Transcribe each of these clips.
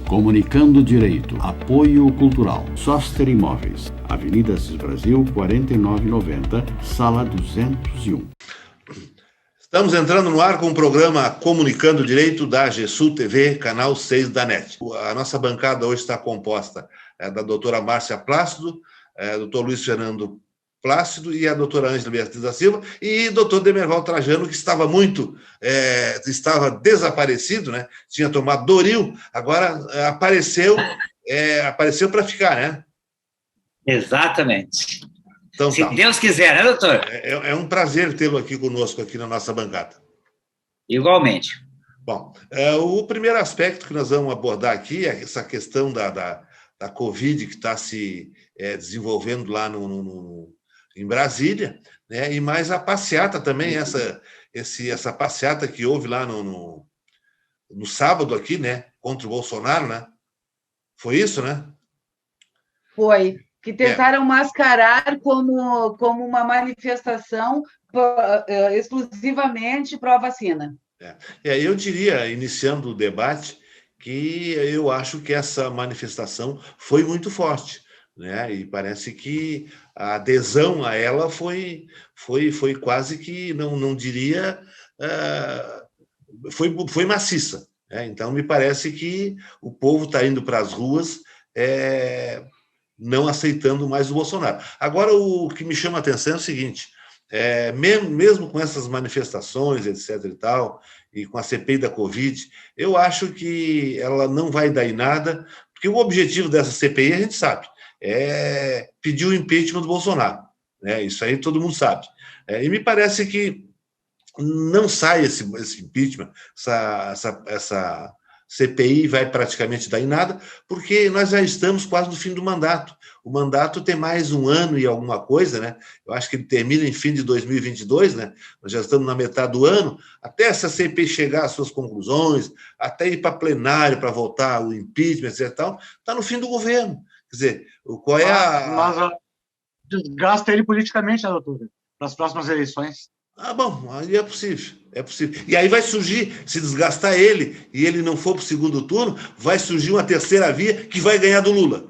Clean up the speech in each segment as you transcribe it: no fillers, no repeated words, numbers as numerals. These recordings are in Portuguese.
Comunicando Direito. Apoio Cultural. Soster Imóveis. Avenida Assis Brasil, 4990, sala 201. Estamos entrando no ar com o programa Comunicando Direito da GESUL TV, canal 6 da NET. A nossa bancada hoje está composta da doutora Márcia Plácido, doutor Luiz Fernando Plácido e a doutora Ângela Beatriz da Silva e doutor Demerval Trajano, que estava estava desaparecido, né? Tinha tomado Doril, agora apareceu para ficar, né? Exatamente. Então, Se Deus quiser, né, doutor? É um prazer tê-lo aqui conosco, aqui na nossa bancada. Igualmente. Bom, o primeiro aspecto que nós vamos abordar aqui é essa questão da Covid que está se desenvolvendo lá em Brasília, né? E mais a passeata também, essa passeata que houve lá no sábado aqui, né? Contra o Bolsonaro, né? Foi isso, né? Foi. Que tentaram mascarar como uma manifestação exclusivamente pró-vacina. Eu diria, iniciando o debate, que eu acho que essa manifestação foi muito forte, né? E parece que a adesão a ela foi quase que, não diria, foi maciça, né? Então, me parece que o povo está indo para as ruas não aceitando mais o Bolsonaro. Agora, o que me chama a atenção é o seguinte, mesmo com essas manifestações, etc. e tal, e com a CPI da Covid, eu acho que ela não vai dar em nada, porque o objetivo dessa CPI, a gente sabe, é pedir o impeachment do Bolsonaro, né? Isso aí todo mundo sabe. E me parece que não sai esse impeachment, essa CPI vai praticamente dar em nada, porque nós já estamos quase no fim do mandato. O mandato tem mais um ano e alguma coisa, né? Eu acho que ele termina em fim de 2022, né? Nós já estamos na metade do ano. Até essa CPI chegar às suas conclusões, até ir para plenário para votar o impeachment, etc. Está no fim do governo. Quer dizer, qual é Mas desgasta ele politicamente, né, doutora? Para as próximas eleições. Bom, aí é possível. E aí vai surgir, se desgastar ele e ele não for para o segundo turno, vai surgir uma terceira via que vai ganhar do Lula.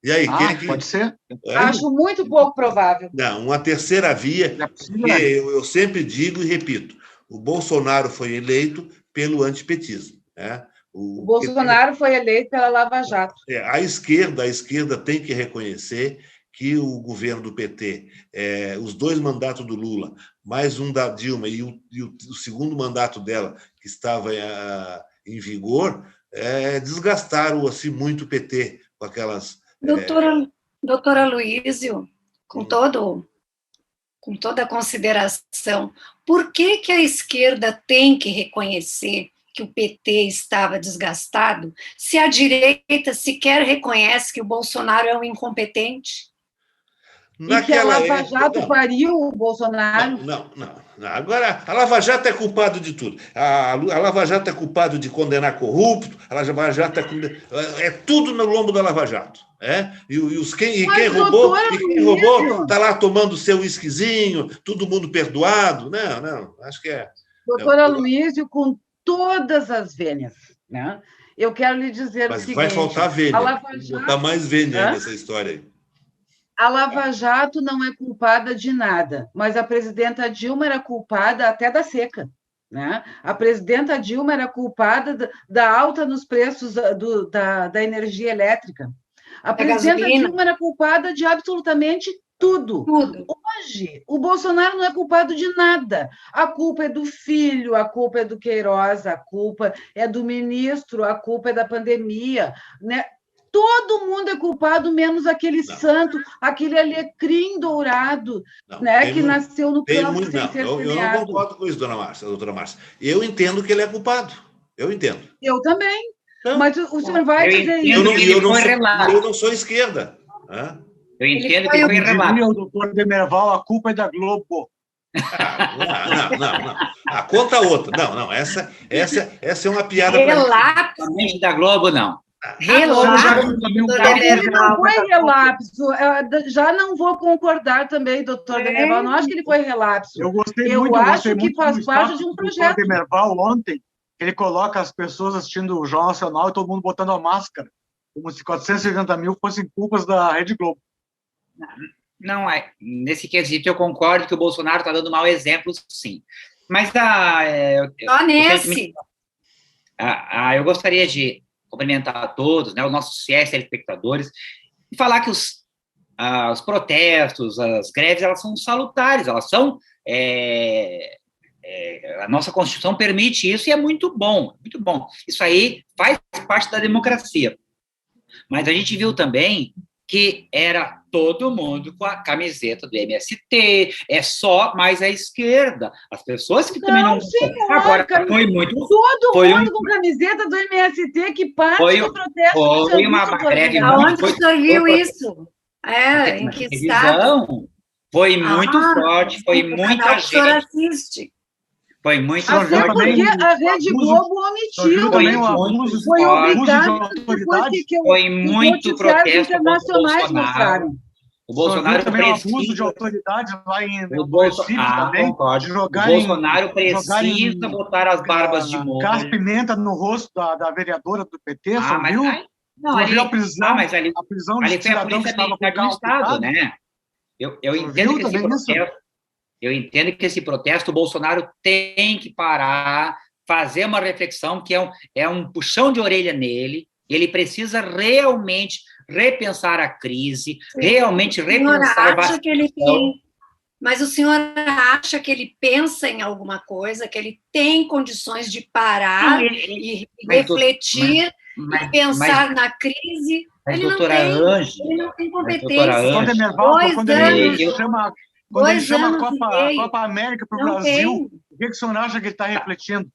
E aí, pode ser? Acho muito pouco provável. Não, uma terceira via, que eu sempre digo e repito, o Bolsonaro foi eleito pelo antipetismo, né? O Bolsonaro foi eleito pela Lava Jato. A esquerda tem que reconhecer que o governo do PT, os dois mandatos do Lula, mais um da Dilma e o segundo mandato dela, que estava em vigor, desgastaram assim, muito o PT com aquelas... Doutora Luísio, com toda a consideração, por que a esquerda tem que reconhecer que o PT estava desgastado, se a direita sequer reconhece que o Bolsonaro é um incompetente? E que a Lava Jato pariu o Bolsonaro? Não. Agora, a Lava Jato é culpado de tudo. A Lava Jato é culpado de condenar corrupto, a Lava Jato é tudo no lombo da Lava Jato. Quem roubou está lá tomando seu whiskyzinho, todo mundo perdoado. Não, acho que é... Doutora Luísio, com todas as vênias, né? Eu quero lhe dizer o seguinte... Mas vai faltar vênia, botar mais vênia nessa história aí. A Lava Jato não é culpada de nada, mas a presidenta Dilma era culpada até da seca, né? A presidenta Dilma era culpada da alta nos preços da energia elétrica. A presidenta Dilma era culpada de absolutamente tudo. Hoje, o Bolsonaro não é culpado de nada. A culpa é do filho, a culpa é do Queiroz, a culpa é do ministro, a culpa é da pandemia, né? Todo mundo é culpado, menos aquele santo, aquele alecrim dourado, né, que nasceu no campo sem ser semeado. Eu não concordo com isso, doutora Márcia. Eu entendo que ele é culpado. Eu entendo. Eu também. Mas o senhor vai dizer isso. Eu não sou esquerda. Eu entendo que ele foi relapso. O doutor Demerval, a culpa é da Globo. Não. Conta outra. Não. Essa é uma piada. Relapso da Globo, não. Relapso. Ele não foi relapso. Já não vou concordar também, doutor Demerval. Não acho que ele foi relapso. Eu acho que faz parte de um projeto. O doutor Demerval ontem ele coloca as pessoas assistindo o Jornal Nacional e todo mundo botando a máscara, como se 480 mil fossem culpas da Rede Globo. Não é. Nesse quesito, eu concordo que o Bolsonaro está dando mau exemplo, sim. Mas Só nesse. eu gostaria de cumprimentar a todos, né, os nossos fiéis telespectadores, e falar que os protestos, as greves, elas são salutares, elas são... a nossa Constituição permite isso e é muito bom, muito bom. Isso aí faz parte da democracia. Mas a gente viu também que era todo mundo com a camiseta do MST, é só mais à esquerda. As pessoas que também não... Senhor, agora, foi muito... Todo mundo com camiseta do MST, que parte do protesto do foi uma greve... Aonde o senhor viu isso? Em que estado? Foi muito forte, foi muita gente... O senhor assiste. Foi muito até porque a Rede Globo omitiu. Foi obrigado depois que foi muito protesto internacionais mostraram. O Bolsonaro também precisa... abuso de autoridade lá em também. O Bolsonaro precisa botar as barbas de molho. Gás pimenta no rosto da vereadora do PT, você viu? Não, a prisão, mas ali foi a polícia militar do Estado, né? Eu entendo que esse protesto... Eu entendo que esse protesto, o Bolsonaro tem que parar, fazer uma reflexão, que é um puxão de orelha nele, ele precisa realmente repensar a crise, realmente repensar a vacinação. Mas o senhor acha que ele pensa em alguma coisa, que ele tem condições de parar e refletir e pensar na crise? Ele não tem competência. Quando ele chama a Copa América para o Brasil, o que o senhor acha que ele está refletindo?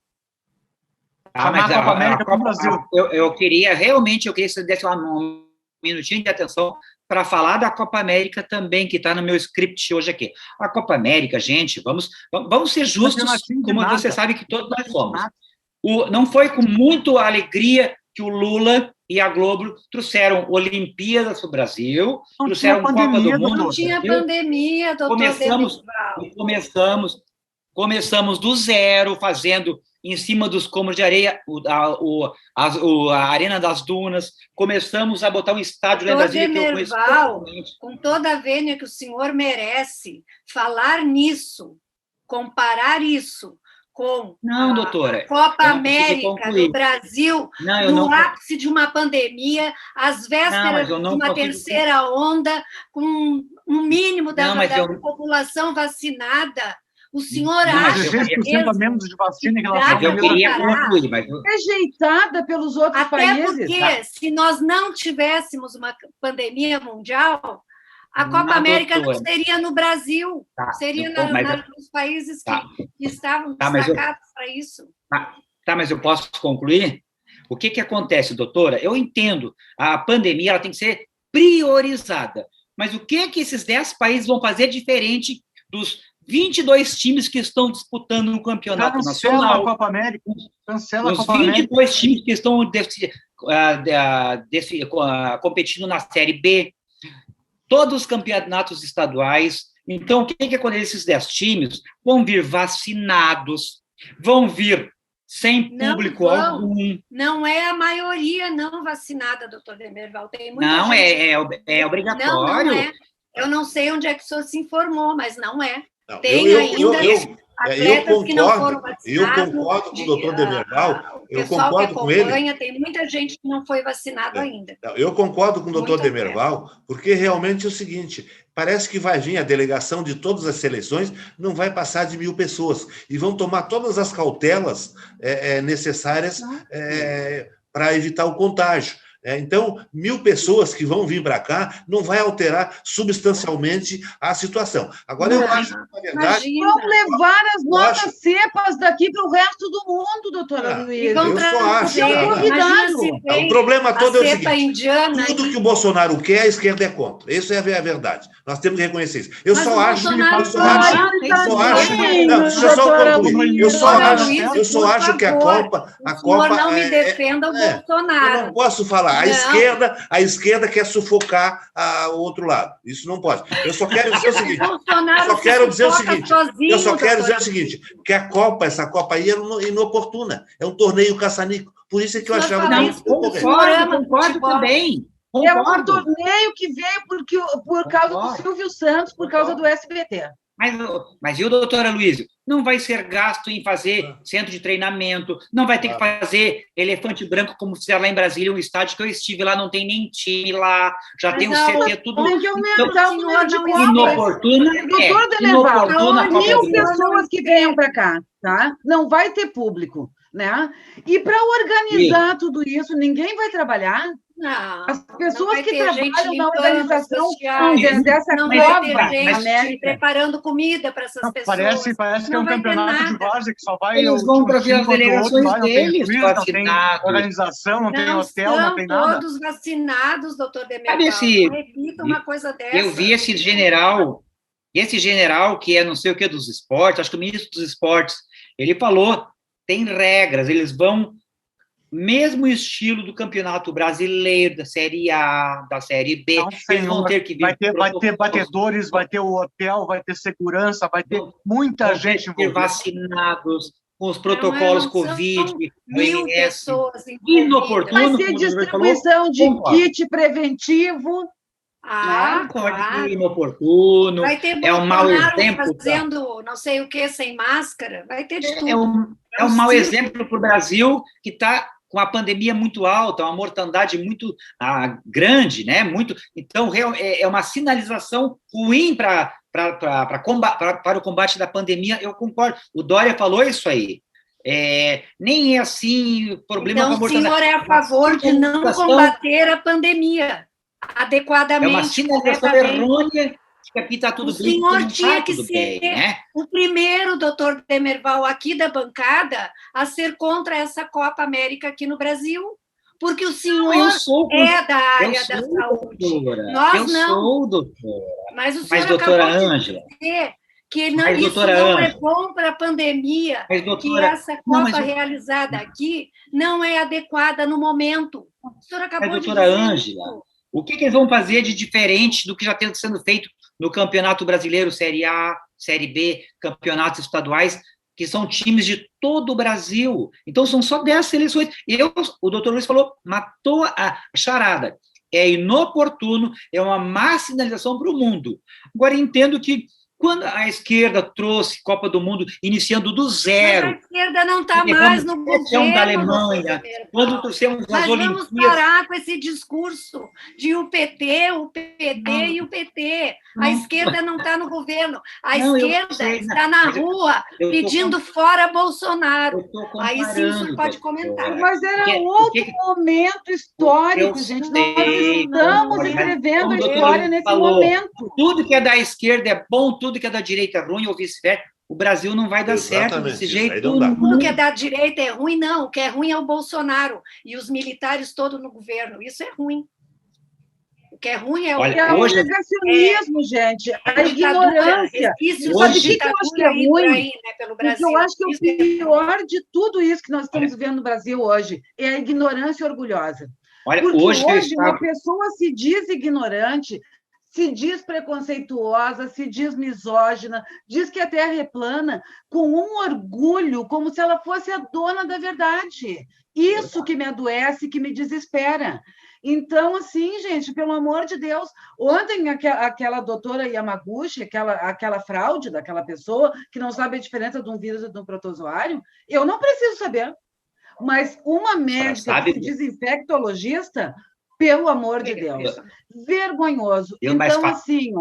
Chamar a Copa América para o Brasil. Eu queria que você desse um minutinho de atenção para falar da Copa América também, que está no meu script hoje aqui. A Copa América, gente, vamos ser justos, como você sabe que todos nós somos. Não foi com muita alegria que o Lula e a Globo trouxeram Olimpíadas para o Brasil, trouxeram Copa do Mundo. Não tinha pandemia, doutor. Começamos do zero, fazendo em cima dos cômodos de areia, a Arena das Dunas, começamos a botar um estádio lá em Brasília que eu conheço. Com toda a vênia que o senhor merece, falar nisso, comparar isso com doutora, Copa América no Brasil, no ápice de uma pandemia, às vésperas de uma terceira onda, com um mínimo da população vacinada. O senhor acha que a menos de vacina em relação eu queria concluir, rejeitada pelos outros países. Até porque, se nós não tivéssemos uma pandemia mundial, a Copa América não seria no Brasil, seria nos países que estavam destacados para isso. Mas eu posso concluir? O que acontece, doutora? Eu entendo, a pandemia ela tem que ser priorizada, mas o que esses 10 países vão fazer diferente dos 22 times que estão disputando no campeonato nacional? A Copa América. Cancela os a Copa 22 América. Times que estão competindo na Série B, todos os campeonatos estaduais. Então, o que acontece? Esses 10 times vão vir vacinados, vão vir sem público algum. Não é a maioria não vacinada, doutor Demerval. Tem muita não, gente... é obrigatório. Não é. Eu não sei onde é que o senhor se informou, mas não é. Não, tem ainda atletas que não foram vacinados. Eu concordo com o doutor Demerval. Eu concordo com ele. Tem muita gente que não foi vacinado ainda. Eu concordo com o doutor Demerval, porque realmente é o seguinte, parece que vai vir a delegação de todas as seleções, não vai passar de 1.000 pessoas, e vão tomar todas as cautelas necessárias para evitar o contágio. Então, 1.000 pessoas que vão vir para cá não vai alterar substancialmente a situação. Agora, eu acho que, na verdade... Vão levar as nossas cepas daqui para o resto do mundo, doutora Luísa. Eu só acho. O problema todo é o seguinte, tudo que o Bolsonaro quer, a esquerda é contra. Isso é a verdade. Nós temos que reconhecer isso. Eu só acho que a Copa... O senhor não me defenda o Bolsonaro. Eu não posso falar. falar. A esquerda quer sufocar o outro lado. Isso não pode. Eu só quero dizer o seguinte. Que a Copa, essa Copa aí é inoportuna. É um torneio caça-níquel. Por isso é que eu achava que concordo também. É um torneio que veio por causa do Silvio Santos, por causa do SBT. Mas e o doutor Aloysio? Não vai ser gasto em fazer centro de treinamento, não vai ter que fazer elefante branco, como fizeram lá em Brasília, um estádio que eu estive lá, não tem nem time lá, já tem o CT, tudo. Tem que aumentar o número de copas. Inoportuna. Doutor Demerval, 1.000 pessoas que venham para cá, tá? Não vai ter público, né? E para organizar tudo isso, ninguém vai trabalhar. Não, as pessoas que trabalham na organização dessa não Copa, vai ter gente preparando comida para essas pessoas. Parece que é um campeonato de várzea que só vai... Eles vão para ver as delegações deles, não tem organização, não tem hotel, não tem nada. Todos vacinados, doutor Demerval. Repita uma coisa dessa. Eu vi esse general que é não sei o que dos esportes, acho que o ministro dos esportes, ele falou, tem regras, eles vão... mesmo estilo do Campeonato Brasileiro, da Série A, da Série B, eles vão ter que vir... Vai ter batedores, vai ter o hotel, vai ter segurança, vai ter muita gente envolvida. Vacinados, com os protocolos Covid, mil pessoas inoportuno. Vai ter distribuição de kit preventivo. Claro. Inoportuno. Vai ter um mau exemplo. Fazendo não sei o que sem máscara, vai ter de tudo. É um mau exemplo para o Brasil, que está com a pandemia muito alta, uma mortandade muito grande, né? Então, é uma sinalização ruim para o combate da pandemia, eu concordo. O Dória falou isso aí. Nem é assim problema então, com a mortandade. O senhor é a favor de não combater a pandemia adequadamente. É uma sinalização errônea que aqui está tudo bem. O senhor tinha que ser o primeiro, doutor Demerval, aqui da bancada, a ser contra essa Copa América aqui no Brasil. Porque o senhor é da área da saúde. Nós não. Sou, doutora. Mas o senhor doutora acabou Ângela, de dizer que isso não é bom para a pandemia, que essa Copa realizada aqui não é adequada no momento. O senhor acabou de dizer Ângela, isso. O que eles vão fazer de diferente do que já está sendo feito no Campeonato Brasileiro, Série A, Série B, campeonatos estaduais, que são times de todo o Brasil? Então, são só 10 seleções. O doutor Luiz falou, matou a charada. É inoportuno, é uma má sinalização para o mundo. Agora, entendo que quando a esquerda trouxe Copa do Mundo iniciando do zero... Mas a esquerda não está mais no governo da Alemanha, quando trouxemos as Olimpíadas... Vamos parar com esse discurso de o PT e o PT. A esquerda não está no governo. A esquerda está na rua pedindo fora Bolsonaro. Aí sim você pode comentar. Mas era outro momento histórico, gente. Nós estamos escrevendo a história nesse momento. Tudo que é da esquerda é bom, tudo que é da direita é ruim, ou vice-versa. O Brasil não vai dar certo desse jeito. Tudo que é da direita é ruim, não. O que é ruim é o Bolsonaro e os militares todos no governo. Isso é ruim. O que é ruim é o negacionismo, gente. A ignorância. Sabe o que eu acho que é ruim? O que eu acho que é o pior de tudo isso que nós estamos vivendo no Brasil hoje é a ignorância orgulhosa. Porque hoje uma pessoa se diz ignorante, se diz preconceituosa, se diz misógina, diz que a Terra é plana, com um orgulho, como se ela fosse a dona da verdade. Isso que me adoece, que me desespera. Então, assim, gente, pelo amor de Deus, ontem aquela doutora Yamaguchi, aquela fraude daquela pessoa que não sabe a diferença de um vírus e de um protozoário, eu não preciso saber. Mas uma médica que se diz infectologista, pelo amor de Deus, vergonhoso. Então, assim,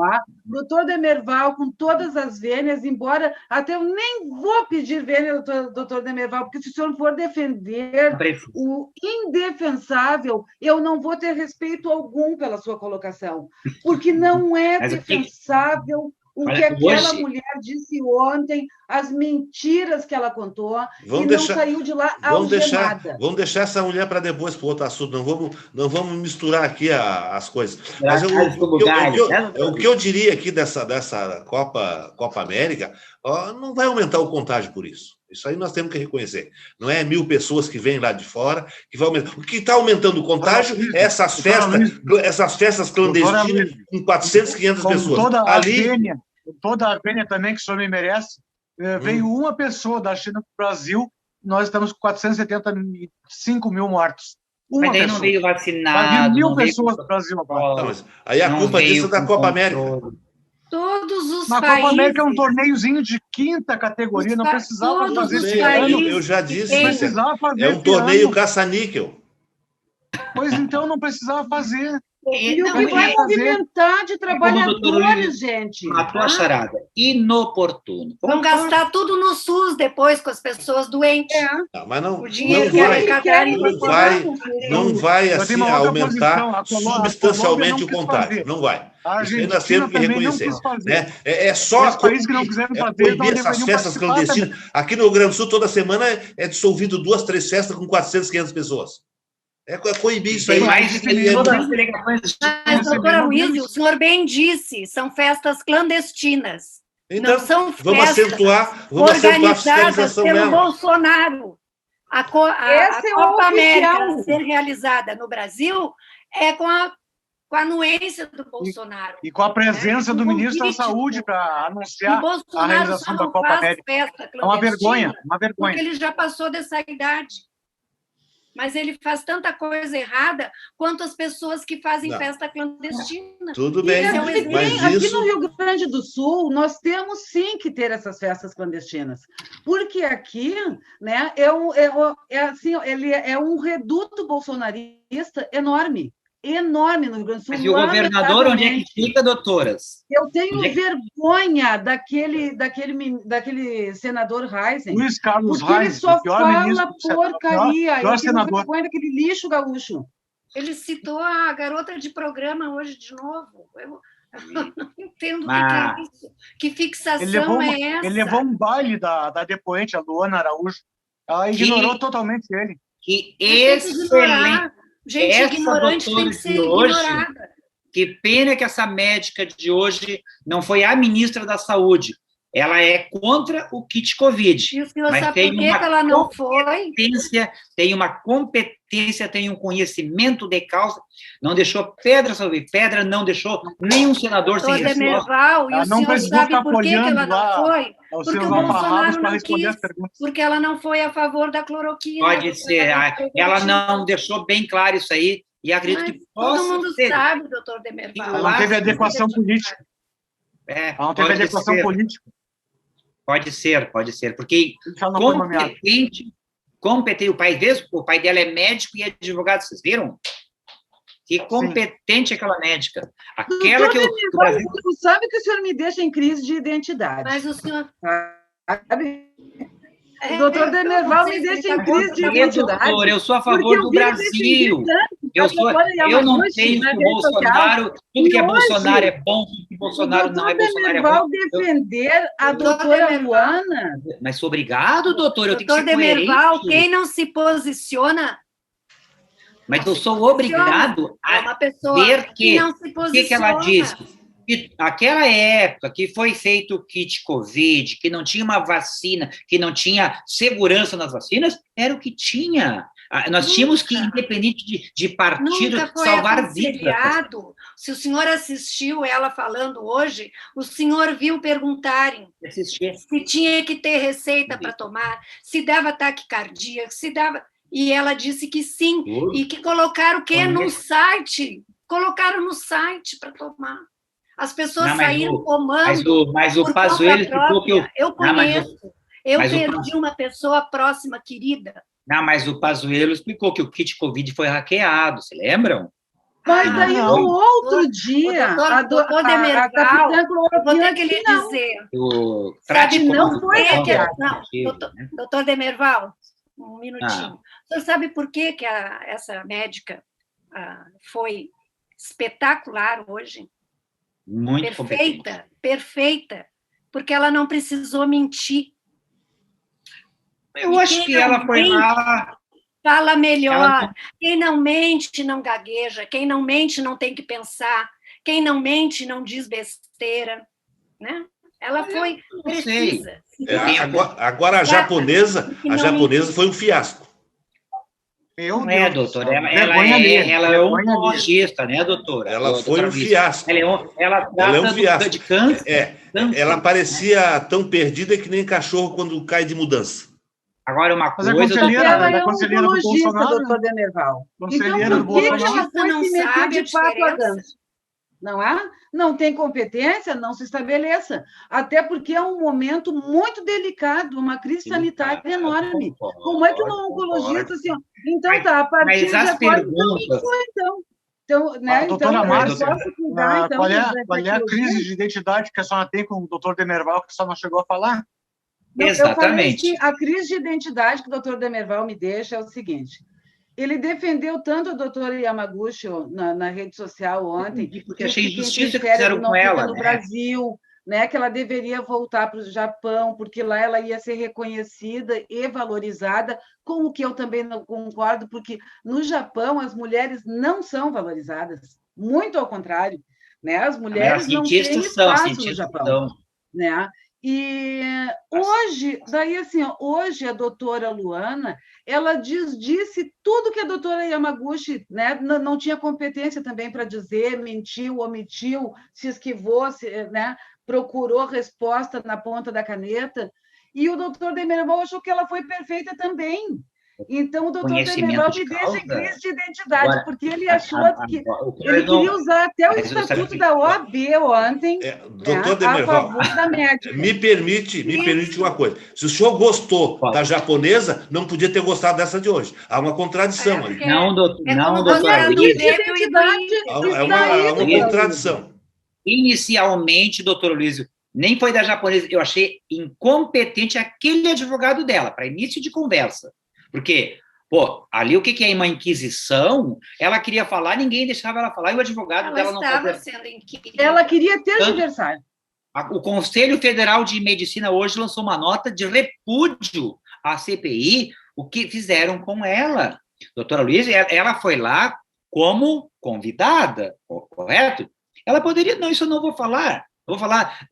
doutor Demerval, com todas as vênias, embora até eu nem vou pedir vênia, doutor Demerval, porque se o senhor for defender o indefensável, eu não vou ter respeito algum pela sua colocação, porque não é defensável o que aquela mulher disse ontem, as mentiras que ela contou, não saiu de lá algemada. Vamos deixar essa mulher para depois, para outro assunto, não vamos misturar aqui as coisas. Mas o que eu diria aqui dessa Copa América, não vai aumentar o contágio por isso. Isso aí nós temos que reconhecer. Não é 1.000 pessoas que vêm lá de fora que vai aumentar. O que está aumentando o contágio é essas festas clandestinas com 400, 500 pessoas. Toda a vênia também que o senhor me merece, veio uma pessoa da China para o Brasil, nós estamos com 475 mil mortos. Mas daí não veio vacinado. Vai vir 1.000 pessoas para o Brasil agora. Mas aí a culpa disso é da Copa América. Todos os Na países... Copa América é um torneiozinho de 5ª categoria, não precisava fazer esse ano. Eu já disse, não precisava fazer é um torneio caça-níquel. Pois então, não precisava fazer. E o que vai movimentar de trabalhadores, gente? Matou a charada. Inoportuno. Vão gastar tudo no SUS depois com as pessoas doentes. Não, mas não, O dinheiro não vai assim aumentar substancialmente o contágio. Não vai. Isso aí nós temos que reconhecer. Né? É só os países que não quiserem fazer, proibir essas festas clandestinas. Aqui no Rio Grande do Sul, toda semana é dissolvido 2, 3 festas com 400, 500 pessoas. É coibir isso aí. Mas, doutora Luísio, o senhor bem disse, são festas clandestinas. Então, não são festas vamos acentuar organizadas pelo Bolsonaro. A Copa América ser realizada no Brasil é com a anuência do Bolsonaro. E com a presença do ministro da Saúde para anunciar a realização da Copa América. É uma vergonha, porque ele já passou dessa idade. Mas ele faz tanta coisa errada quanto as pessoas que fazem festa clandestina. Tudo bem, mas aqui no Rio Grande do Sul, nós temos sim que ter essas festas clandestinas, porque aqui, né, ele é um reduto bolsonarista enorme no Rio Grande do Sul. Mas e o governador, onde é que fica, doutoras? Eu tenho vergonha daquele senador Reisen, Luiz Carlos porque Reisen, ele só fala porcaria. Eu tenho vergonha daquele lixo gaúcho. Ele citou a garota de programa hoje de novo. Eu não entendo o que é isso. Que fixação é essa? Ele levou um baile da depoente, a Luana Araújo. Ela ignorou totalmente ele. Que excelente. Gente ignorante tem que ser ignorada. Que pena que essa médica de hoje não foi a ministra da Saúde. Ela é contra o kit Covid. E o senhor sabe por que ela não foi? Tem uma competência, tem um conhecimento de causa. Não deixou pedra sobre pedra, não deixou nenhum senador sem resposta. Demerval, e o senhor sabe por que ela não foi? Porque o Bolsonaro não quis, porque ela não foi a favor da cloroquina. Pode ser. Ela não deixou bem claro isso aí, e acredito que possa todo mundo sabe, doutor Demerval. Ela não teve adequação política. Ela não teve adequação política. Pode ser, porque competente, o pai dela é médico e advogado, vocês viram? Que competente aquela médica. Aquela que o Brasil... Sabe que o senhor me deixa em crise de identidade. Mas o senhor... O doutor Demerval me deixa em crise de identidade. Doutor, eu sou a favor do Brasil. Eu não tenho que o Bolsonaro, tudo que é Bolsonaro é bom, tudo que Bolsonaro não é Bolsonaro é bom. Defender a doutora Luana. Mas obrigado, doutor, eu tenho que ser coerente. Doutor Demerval, quem não se posiciona... Mas eu sou obrigado a ver que ela disse. Que aquela época que foi feito o kit Covid, que não tinha uma vacina, que não tinha segurança nas vacinas, era o que tinha. Nós tínhamos que, independente de partido, salvar vidas. Se o senhor assistiu ela falando hoje, o senhor viu perguntarem se tinha que ter receita para tomar, se dava taquicardia, se dava... E ela disse que sim, e que colocaram o quê? No site. Colocaram no site para tomar. As pessoas saíram tomando. Mas o Pazuello ficou que eu conheço. Eu perdi uma pessoa próxima, querida. Não, mas o Pazuello explicou que o kit Covid foi hackeado, se lembram? Mas daí, no outro dia, a doutora Demerval, vou ter que lhe dizer. Sabe, não foi hackeado. Doutor Demerval, um minutinho. O senhor sabe por que essa médica foi espetacular hoje? Muito perfeita, porque ela não precisou mentir. Eu acho que ela foi lá... Fala melhor. Quem não mente não gagueja, quem não mente não tem que pensar, quem não mente não diz besteira, né? Ela foi precisa. Agora a japonesa foi um fiasco. Não é, doutora, ela é oncologista, né, doutora? Ela foi um fiasco. Ela trata de câncer. Ela parecia tão perdida que nem cachorro quando cai de mudança. Agora, uma coisa... Ela é oncologista, doutor Demerval. Então, por que ela foi se meter de papo a ganso? Não é? Não tem competência, não se estabeleça. Até porque é um momento muito delicado, uma crise sanitária enorme. Como é que uma oncologista, assim, ó, então tá, a partir de agora, então, né? Doutora Márcia, cuidar, então, qual é a crise de identidade que a senhora tem com o doutor Demerval, que a senhora não chegou a falar? Exatamente. Eu falei, a crise de identidade que o doutor Demerval me deixa é o seguinte: ele defendeu tanto a doutora Yamaguchi na rede social ontem, porque achei injustiça que fizeram com ela, no Brasil, né, que ela deveria voltar para o Japão, porque lá ela ia ser reconhecida e valorizada, com o que eu também não concordo, porque no Japão as mulheres não são valorizadas, muito ao contrário, né? As mulheres não têm espaço no Japão, né? E hoje a doutora Luana, ela disse tudo que a doutora Yamaguchi, né, não tinha competência também para dizer, mentiu, omitiu, se esquivou, né, procurou resposta na ponta da caneta, e o doutor Demerval achou que ela foi perfeita também. Então, o doutor Demerval me deixa em crise de identidade, agora, porque ele achou que ele queria usar até o estatuto da OAB ontem, doutor Demerval, a favor da médica. Me permite uma coisa. Se o senhor gostou da japonesa, não podia ter gostado dessa de hoje. Há uma contradição aí. Não, doutor. Há uma contradição. Inicialmente, doutor Luísio, nem foi da japonesa. Eu achei incompetente aquele advogado dela, para início de conversa. Porque, ali o que é uma inquisição? Ela queria falar, ninguém deixava ela falar, e o advogado dela não estava sendo inquisida. Ela queria tergiversar. O Conselho Federal de Medicina hoje lançou uma nota de repúdio à CPI, o que fizeram com ela. Doutora Luísa, ela foi lá como convidada, correto? Ela poderia, não, isso eu não vou falar.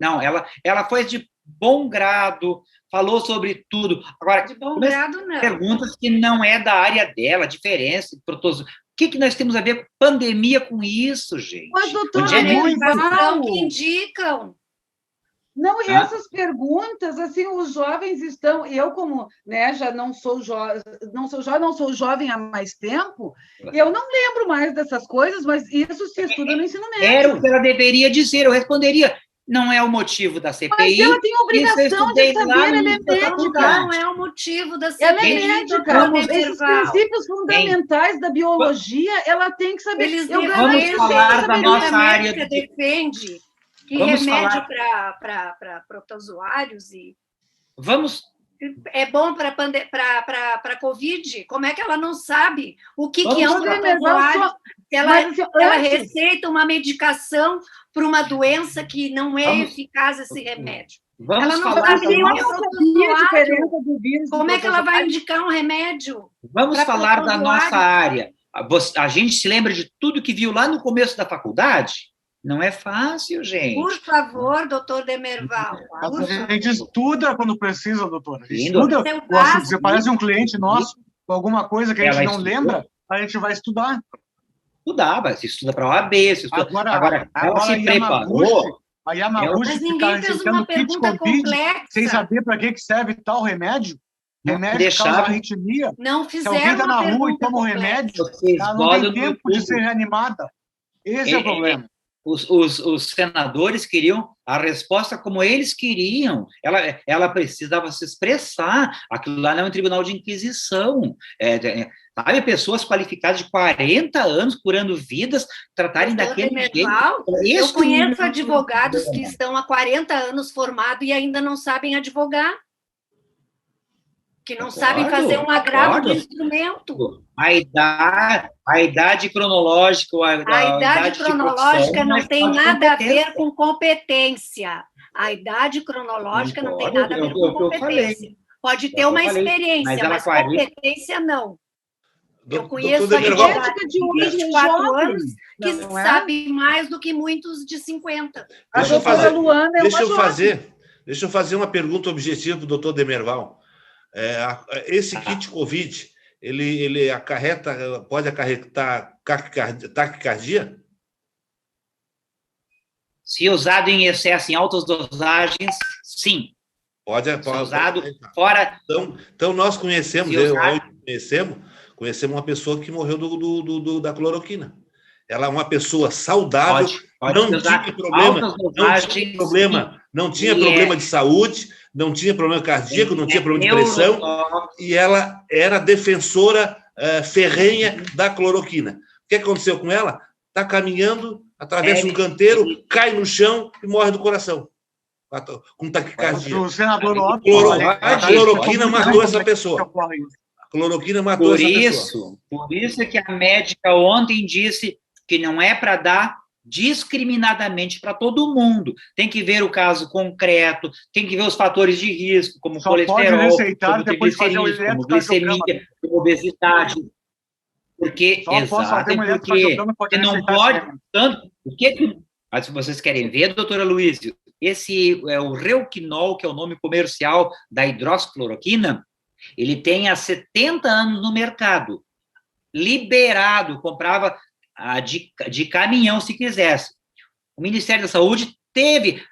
Não, ela foi de bom grado, falou sobre tudo. Agora, de bom grado, não. Perguntas que não é da área dela, diferença, o que nós temos a ver com pandemia com isso, gente? Mas, doutora, que indicam. Não, e essas perguntas, assim, os jovens estão... Eu, como, né, já não sou jovem há mais tempo, eu não lembro mais dessas coisas, mas isso se estuda no ensino médio. Era o que ela deveria dizer, eu responderia. Não é o motivo da CPI. Mas ela tem a obrigação de saber, ela é médica. Não é o motivo da CPI. Ela é médica. Esses princípios fundamentais da biologia, ela tem que saber. Vamos falar da nossa área. Que defende que remédio para protozoários e... É bom para Covid? Como é que ela não sabe o que é um protozoário? Ela receita uma medicação para uma doença que não é eficaz esse remédio. Ela não sabe nem o que é um protozoário. Como é que ela vai indicar um remédio? Vamos falar da nossa área. A gente se lembra de tudo que viu lá no começo da faculdade? Não é fácil, gente. Por favor, doutor Demerval. A gente estuda quando precisa, doutora. Estuda. Você parece um cliente nosso, com alguma coisa que a gente não lembra, a gente vai estudar. Se estuda para a OAB, agora ela se preparou. A Yamaguchi ficar receitando kit Covid sem saber para que serve tal remédio. Remédio causa arritmia. Não fizeram. Se alguém está na rua e toma um remédio, ela não tem tempo de ser reanimada. Esse é o problema. Os senadores queriam a resposta como eles queriam. Ela precisava se expressar. Aquilo lá não é um tribunal de inquisição. Sabe, pessoas qualificadas de 40 anos, curando vidas, tratarem daquele jeito. Eu conheço advogados que estão há 40 anos formados e ainda não sabem advogar. Que não sabem fazer um agravo do instrumento. A idade cronológica... A idade cronológica não tem nada a ver com competência. A idade cronológica não tem nada a ver com competência. Pode ter uma experiência, mas competência não. Eu conheço a médica de 24 anos que sabe mais do que muitos de 50. Deixa eu fazer Deixa eu fazer uma pergunta objetiva para o doutor Demerval. Esse kit COVID, ele pode acarretar taquicardia? Se usado em excesso, em altas dosagens, sim. Pode usado fora... Então nós conhecemos, conhecemos uma pessoa que morreu da cloroquina. Ela é uma pessoa saudável, não tinha problema de saúde, não tinha problema cardíaco, não tinha problema de pressão, e ela era defensora ferrenha da cloroquina. O que aconteceu com ela? Está caminhando, atravessa um canteiro, cai no chão e morre do coração, com taquicardia. O senador A cloroquina matou essa pessoa. A cloroquina matou essa pessoa. Por isso que a médica ontem disse que não é para dar discriminadamente para todo mundo. Tem que ver o caso concreto, tem que ver os fatores de risco, como colesterol, como triglicerídeos, como glicemia, como obesidade. Porque, porque não pode... Mas se vocês querem ver, doutora Luísio, esse é o Reuquinol, que é o nome comercial da hidroxicloroquina, ele tem há 70 anos no mercado, liberado, comprava de caminhão se quisesse. O Ministério da Saúde teve,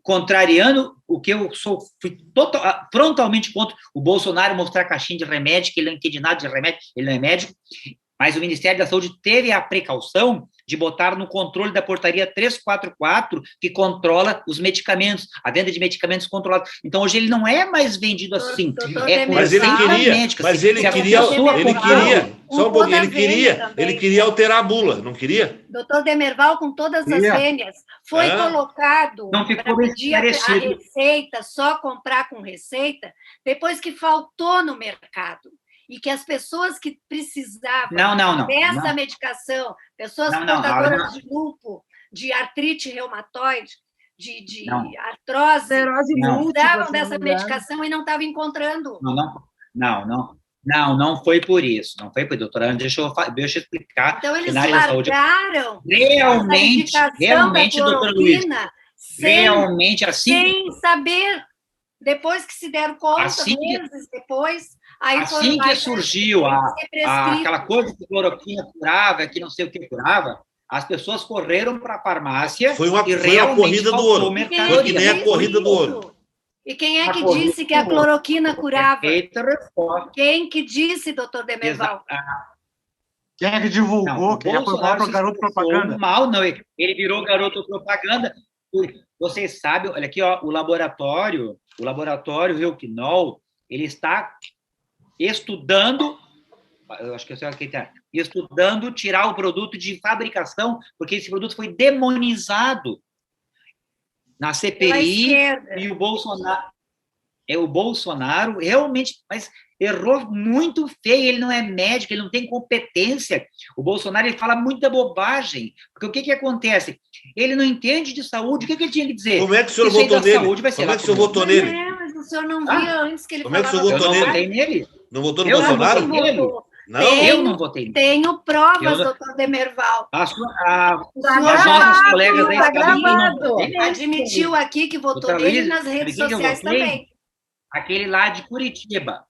contrariando o que eu fui frontalmente contra o Bolsonaro mostrar caixinha de remédio, que ele não entende nada de remédio, ele não é médico, mas o Ministério da Saúde teve a precaução de botar no controle da portaria 344, que controla os medicamentos, a venda de medicamentos controlados. Então, hoje ele não é mais vendido assim. Ele queria alterar a bula, não queria? Doutor Demerval, com todas as vênias, foi colocado para pedir a receita, só comprar com receita, depois que faltou no mercado. E que as pessoas que precisavam dessa medicação, pessoas portadoras de lúpus, de artrite reumatoide, de artrose, precisavam dessa medicação e não estavam encontrando. Não foi por isso. Não foi por isso, doutora Ana, deixa eu explicar. Então, eles largaram realmente, doutora Luísa, realmente assim... Sem saber, depois que se deram conta, meses depois... Assim que surgiu aquela coisa que cloroquina curava, que não sei o que curava, as pessoas correram para a farmácia foi uma corrida do ouro. Foi que nem a corrida do ouro. E quem é que disse que a cloroquina curava? Quem que disse, doutor Demerval? Quem é que divulgou? Quem apoiou para o garoto propaganda? Ele virou garoto propaganda. Vocês sabem, olha aqui, ó, o laboratório Reuquinol, ele está estudando, eu acho que estudando tirar o produto de fabricação, porque esse produto foi demonizado na CPI e o Bolsonaro realmente, mas errou muito feio, ele não é médico, ele não tem competência. O Bolsonaro, ele fala muita bobagem, porque o que acontece? Ele não entende de saúde, o que ele tinha que dizer? Como é que o senhor votou nele? Como é que o senhor votou nele? Mas o senhor não via antes que ele falava... Como é que o senhor votou nele? Não votou no Bolsonaro? Não, eu não votei nele. Tenho provas, doutor Demerval. Os nossos colegas aí admitiu aqui que votou nele nas redes sociais também. Aquele lá de Curitiba.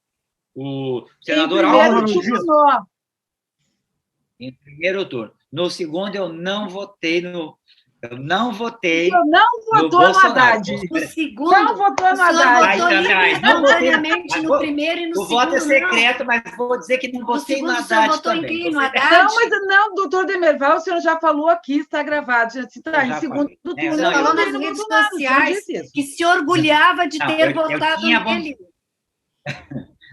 O senador Álvaro em primeiro turno. No segundo, eu não votei no Haddad. No segundo, não votou no Haddad. No primeiro e no segundo. O voto é secreto, mas vou dizer que não votei no Haddad também. Não, doutor Demerval, o senhor já falou aqui, está gravado. Já está em segundo turno. Ele falou nas redes sociais que se orgulhava de ter votado nele.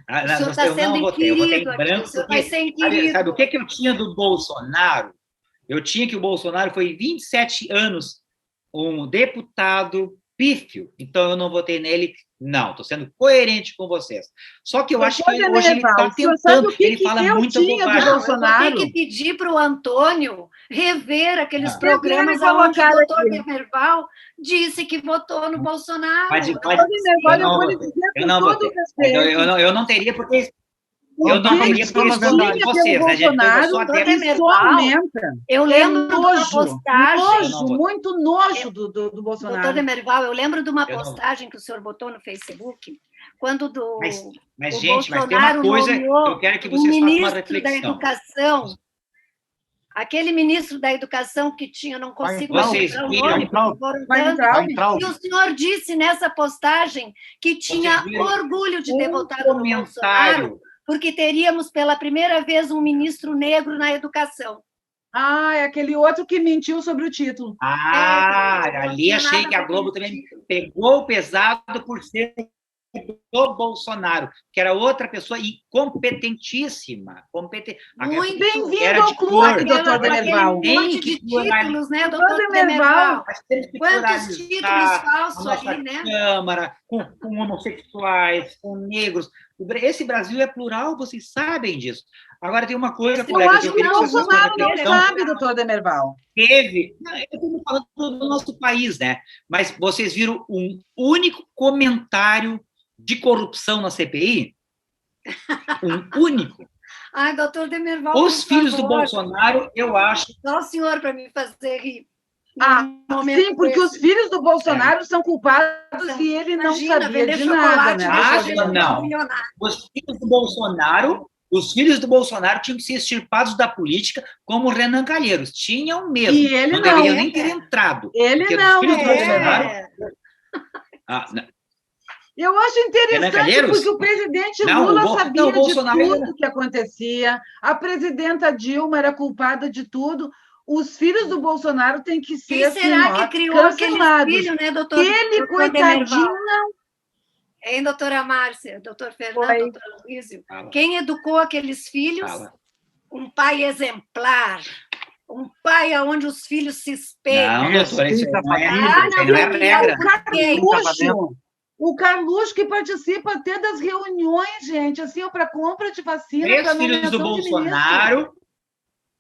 O senhor está sendo inquirido aqui, o senhor vai ser inquirido. Sabe o que eu tinha do Bolsonaro? Eu tinha que o Bolsonaro foi 27 anos um deputado pífio, então eu não votei nele, não, estou sendo coerente com vocês. Só que eu acho que hoje ele está tentando, ele fala muita bobagem. Tem que pedir para o Antônio rever aqueles programas onde o doutor Demerval disse que votou no Bolsonaro. Eu não votei. Eu não teria, porque Eu não teria por isso de vocês, né, gente? Eu sou Bolsonaro, só aumenta. Eu lembro de uma postagem... Muito nojo do Bolsonaro. Doutor Demerval, eu lembro de uma postagem que o senhor botou no Facebook, quando mas gente, mas tem uma coisa, eu quero que vocês façam uma reflexão. Da Educação, aquele ministro da Educação que tinha, não consigo lembrar o nome, e o senhor disse nessa postagem que tinha orgulho de ter votado no Bolsonaro, porque teríamos pela primeira vez um ministro negro na educação. É aquele outro que mentiu sobre o título. Ali achei que a Globo também pegou pesado por ser do Bolsonaro, que era outra pessoa incompetentíssima. Muito bem-vindo ao clube, doutor Demerval. Monte de títulos, né, doutor Demerval? Quantos títulos falsos ali, né? Câmara, com homossexuais, com negros. Esse Brasil é plural, vocês sabem disso. Agora, tem uma coisa, colega, eu acho que o Bolsonaro não sabe, doutor Demerval. Eu estou falando do nosso país, né? Mas vocês viram um único comentário de corrupção na CPI? Um único. Doutor Demerval, os filhos do Bolsonaro, eu acho... Só o senhor para me fazer rir. Sim, porque os filhos do Bolsonaro são culpados e ele não sabia de nada, né? Não. Os filhos do Bolsonaro tinham que ser extirpados da política como o Renan Calheiros. Tinham mesmo. E ele não deveriam nem ter entrado. Ele não. Os filhos do Bolsonaro... Eu acho interessante porque o presidente Lula sabia de tudo que acontecia, a presidenta Dilma era culpada de tudo. Os filhos do Bolsonaro têm que ser Quem será que criou aquele filho, né, doutor? Ele, coitadinho, não. Hein, doutora Márcia, doutor Fernando, doutor Luísio? Quem educou aqueles filhos? Um pai exemplar. Um pai onde os filhos se espelham. Não, doutora, isso não é regra. O Carluxo que participa até das reuniões, gente, assim, para compra de vacina. Três filhos do Bolsonaro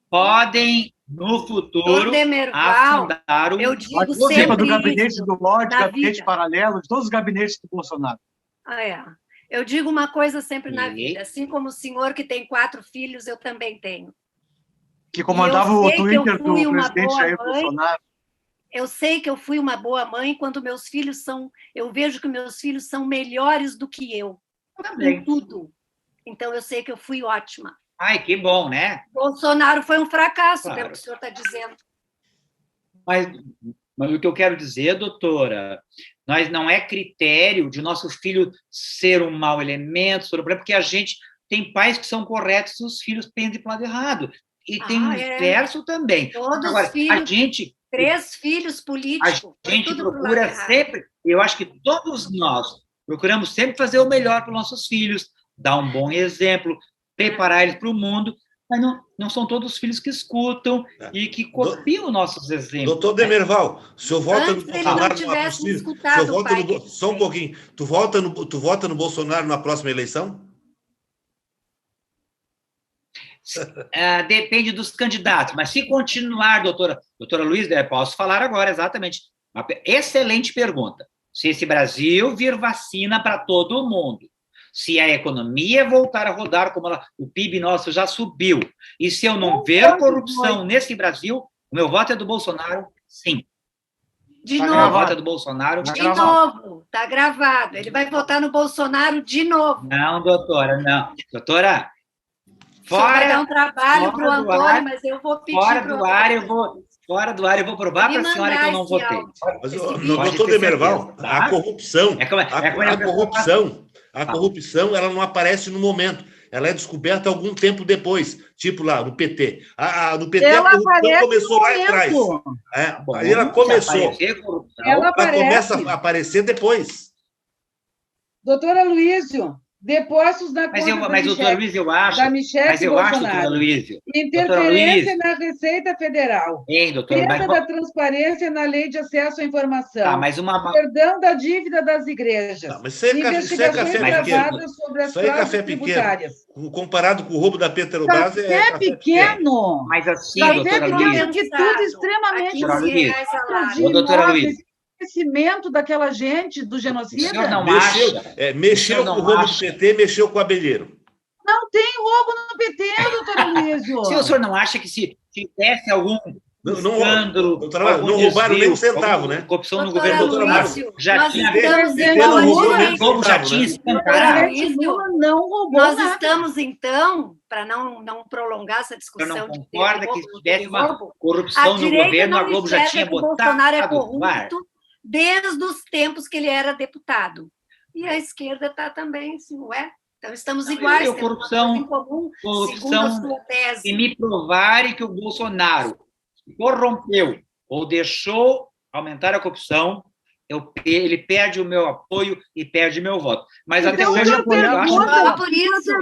podem, no futuro, afundar o... Eu digo sempre do gabinete do Lorde, gabinete paralelo, de todos os gabinetes do Bolsonaro. Eu digo uma coisa sempre na vida, assim como o senhor que tem 4 filhos, eu também tenho. Que comandava o Twitter do presidente Jair Bolsonaro. Eu sei que eu fui uma boa mãe quando meus filhos são... Eu vejo que meus filhos são melhores do que eu. Em tudo. Então, eu sei que eu fui ótima. Ai, que bom, né? Bolsonaro foi um fracasso, pelo que o senhor está dizendo. Mas o que eu quero dizer, doutora, nós não é critério de nosso filho ser um mau elemento, porque a gente tem pais que são corretos e os filhos pendem para o lado errado. E tem o inverso também. Todos agora, os filhos... A gente... 3 filhos políticos. A gente procura sempre, eu acho que todos nós procuramos sempre fazer o melhor para os nossos filhos, dar um bom exemplo, preparar eles para o mundo, mas não são todos os filhos que escutam e que copiam nossos exemplos. Doutor Demerval, o senhor vota no Bolsonaro só um pouquinho. Tu vota no Bolsonaro na próxima eleição? Depende dos candidatos, mas se continuar, doutora Luísa, posso falar agora, exatamente. Uma excelente pergunta. Se esse Brasil vir vacina para todo mundo, se a economia voltar a rodar, como o PIB nosso já subiu, e se eu não ver corrupção nesse Brasil, o meu voto é do Bolsonaro, sim. De novo. Meu voto é do Bolsonaro. De novo, está gravado. Ele vai votar no Bolsonaro de novo. Não, doutora, não. Doutora... Vai dar um trabalho para o Antônio, mas eu vou pedir fora do ar, eu vou provar para a senhora que eu não votei. Mas, doutor Demerval, a corrupção, a corrupção, ela não aparece no momento. Ela é descoberta algum tempo depois, tipo lá, no PT. No PT ela a corrupção começou lá atrás. Aí ela começou. Ela começa a aparecer depois. Doutora Luísio, depostos na conta doutor Luísio, eu acho, doutora Luísio, interferência na Receita Federal, perda da transparência na Lei de Acesso à Informação, perdão da dívida das igrejas, mas isso é café pequeno. Sobre as isso aí é café tributárias. Pequeno. Comparado com o roubo da Petrobras, café pequeno. Mas assim, doutora Luísa, que tudo extremamente... Doutora Luísa, conhecimento daquela gente do genocida? O senhor não mexeu com o roubo do PT, mexeu com o Abelheiro. Não tem roubo no PT, doutor Aloysio. Se o senhor não acha que se tivesse algum escândalo, não roubaram nem um centavo, né? Corrupção no Doutor governo Aloysio, já tinha não roubou nós nada. estamos, então, para não prolongar essa discussão... Eu não concordo que se tivesse uma roubo, corrupção no governo, a Globo já tinha que o botado Bolsonaro é no ar. corrupto desde os tempos que ele era deputado. E a esquerda está também, assim, não é? Então, estamos iguais, temos corrupção, uma coisa em comum, segundo a sua tese. Se me provarem que o Bolsonaro corrompeu ou deixou aumentar a corrupção, ele perde o meu apoio e perde meu voto. Mas então, até hoje por isso, o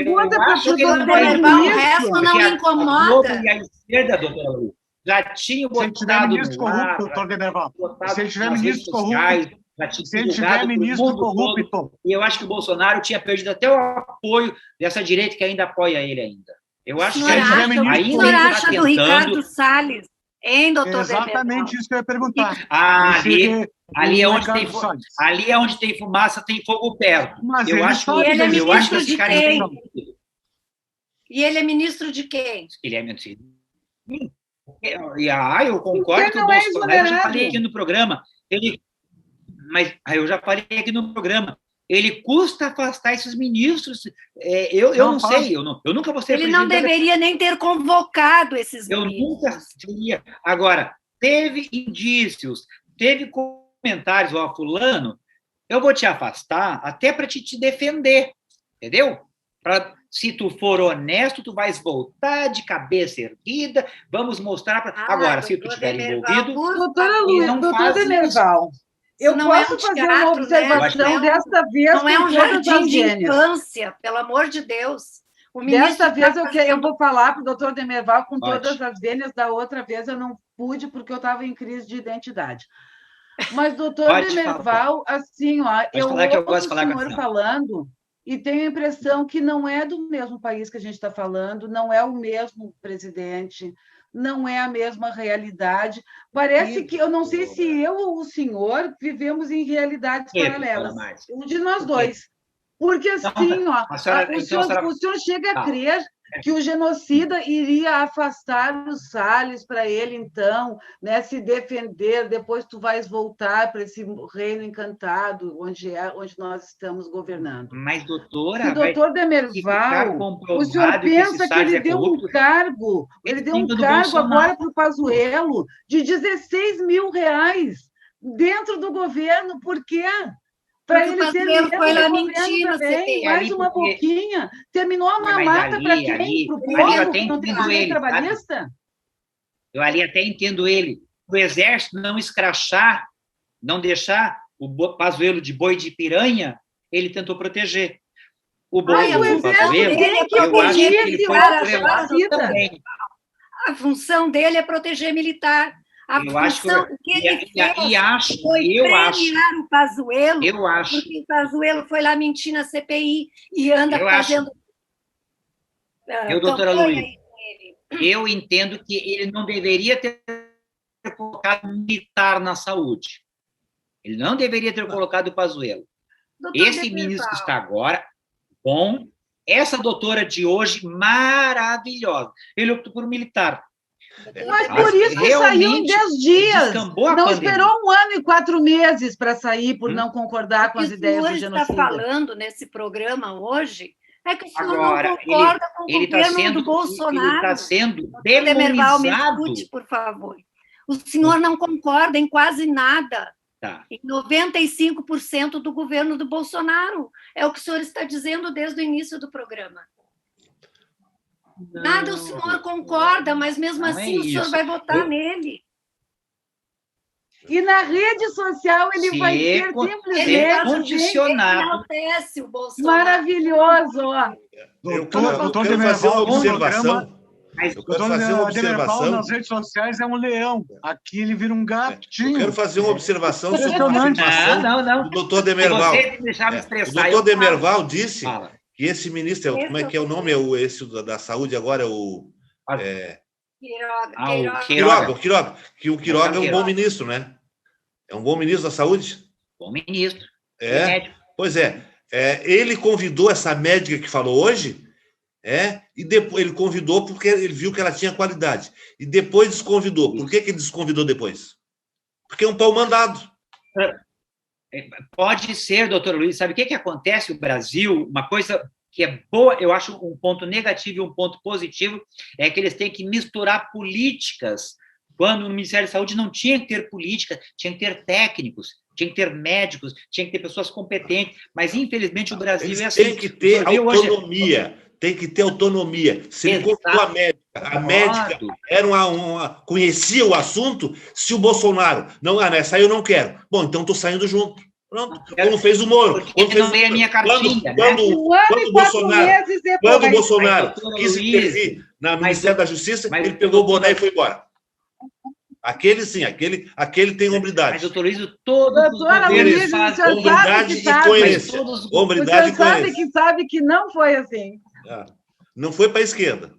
resto não me incomoda. A Globo e a esquerda, doutora Lu, já tinham botado ministro corrupto, doutor Demerval, se ele tiver ministro corrupto, se ele tiver ministro corrupto, e eu acho que o Bolsonaro tinha perdido até o apoio dessa direita que ainda apoia ele ainda. Eu acho que o senhor acha do Ricardo Salles, hein, doutor Exatamente Demerval? isso que eu ia perguntar. Ali é onde tem fumaça, tem fogo perto. Mas eu acho que ele é ministro esse de cara quem? E ele é ministro de quem? Ele é ministro. Eu concordo que o Bolsonaro, eu já falei aqui no programa, eu já falei aqui no programa, ele custa afastar esses ministros. Eu não sei, eu nunca vou ser Ele não deveria nem ter convocado esses ministros. Eu nunca seria. Agora, teve indícios, teve comentários, fulano, eu vou te afastar até para te defender, entendeu? Se tu for honesto, tu vais voltar de cabeça erguida, vamos mostrar... Agora, se tu estiver envolvido... Doutor Demerval, eu posso fazer uma observação desta vez? Não é um jardim de infância, pelo amor de Deus. Desta vez eu vou falar para o doutor Demerval com todas as vênias, da outra vez eu não pude porque eu estava em crise de identidade. Mas, doutor Demerval, assim, eu ouço o senhor falando e tenho a impressão que não é do mesmo país que a gente está falando, não é o mesmo presidente, não é a mesma realidade. Parece que, eu não sei se eu ou o senhor vivemos em realidades paralelas, um de nós dois. Porque, assim, o senhor chega a crer que o genocida iria afastar o Salles para ele, então, né, se defender, depois tu vais voltar para esse reino encantado, onde nós estamos governando. Mas, doutora... O doutor Demerval, o senhor pensa que ele deu um cargo, agora para o Pazuello de R$16 mil dentro do governo, por quê? Para ele ser foi lá mentir na CPI. Mais uma boquinha. Terminou a mamata para quem? Para o povo que não tem lei trabalhista? Eu ali até entendo ele. O Exército não escrachar, não deixar o Pazuello de boi de piranha, ele tentou proteger. O boi do Pazuello, eu acho que ele foi estrelado também. A função dele é proteger militar. Eu acho que o Pazuello, porque o Pazuello foi lá mentir na CPI e anda fazendo... doutora Luiz, eu entendo que ele não deveria ter colocado militar na saúde. Ele não deveria ter colocado o Pazuello. Esse ministro que está agora, bom, essa doutora de hoje, maravilhosa. Ele optou por militar. Mas por isso que saiu em 10 dias. Não esperou 1 ano e 4 meses para sair por não concordar com as ideias do genocídio. O que o senhor está falando nesse programa hoje é que o senhor não concorda com o governo do Bolsonaro. Ele está sendo demonizado. Me escute, por favor. O senhor não concorda em quase nada. Em 95% do governo do Bolsonaro. É o que o senhor está dizendo desde o início do programa. Nada o senhor concorda, mas mesmo assim o senhor vai votar nele. E na rede social ele vai ser simplesmente condicionado. O Bolsonaro. Maravilhoso. Eu quero fazer uma observação. Nas redes sociais é um leão. Aqui ele vira um gatinho. Eu quero fazer uma observação sobre a afirmação do doutor Demerval. O doutor Demerval disse... que esse ministro, como é que é o nome? Esse da saúde agora é o... Queiroga. Que o Queiroga é um bom ministro, né? É um bom ministro da saúde? Bom ministro. Pois é. Ele convidou essa médica que falou hoje, E depois ele convidou porque ele viu que ela tinha qualidade. E depois desconvidou. Por que ele desconvidou depois? Porque é um pau mandado. Pode ser, doutor Luiz. Sabe o que acontece no Brasil? Uma coisa que é boa, eu acho um ponto negativo e um ponto positivo, é que eles têm que misturar políticas, quando no Ministério da Saúde não tinha que ter política, tinha que ter técnicos, tinha que ter médicos, tinha que ter pessoas competentes, mas infelizmente o Brasil Eles é assim. têm que ter autonomia, tem que ter autonomia. Se ele colocou a médica era conhecia o assunto, se o Bolsonaro não, essa aí eu não quero. Bom, então estou saindo junto. Pronto. Como fez o Moro. Quando fez a minha cartinha, quando o Bolsonaro quis intervir no Ministério da Justiça, ele pegou o boné e foi embora. Aquele sim, aquele tem hombridade. Mas, doutor Luiz, todos os governos fazem hombridade e coerência. Hombridade e coerência. Sabe que não foi assim. Não foi para a esquerda.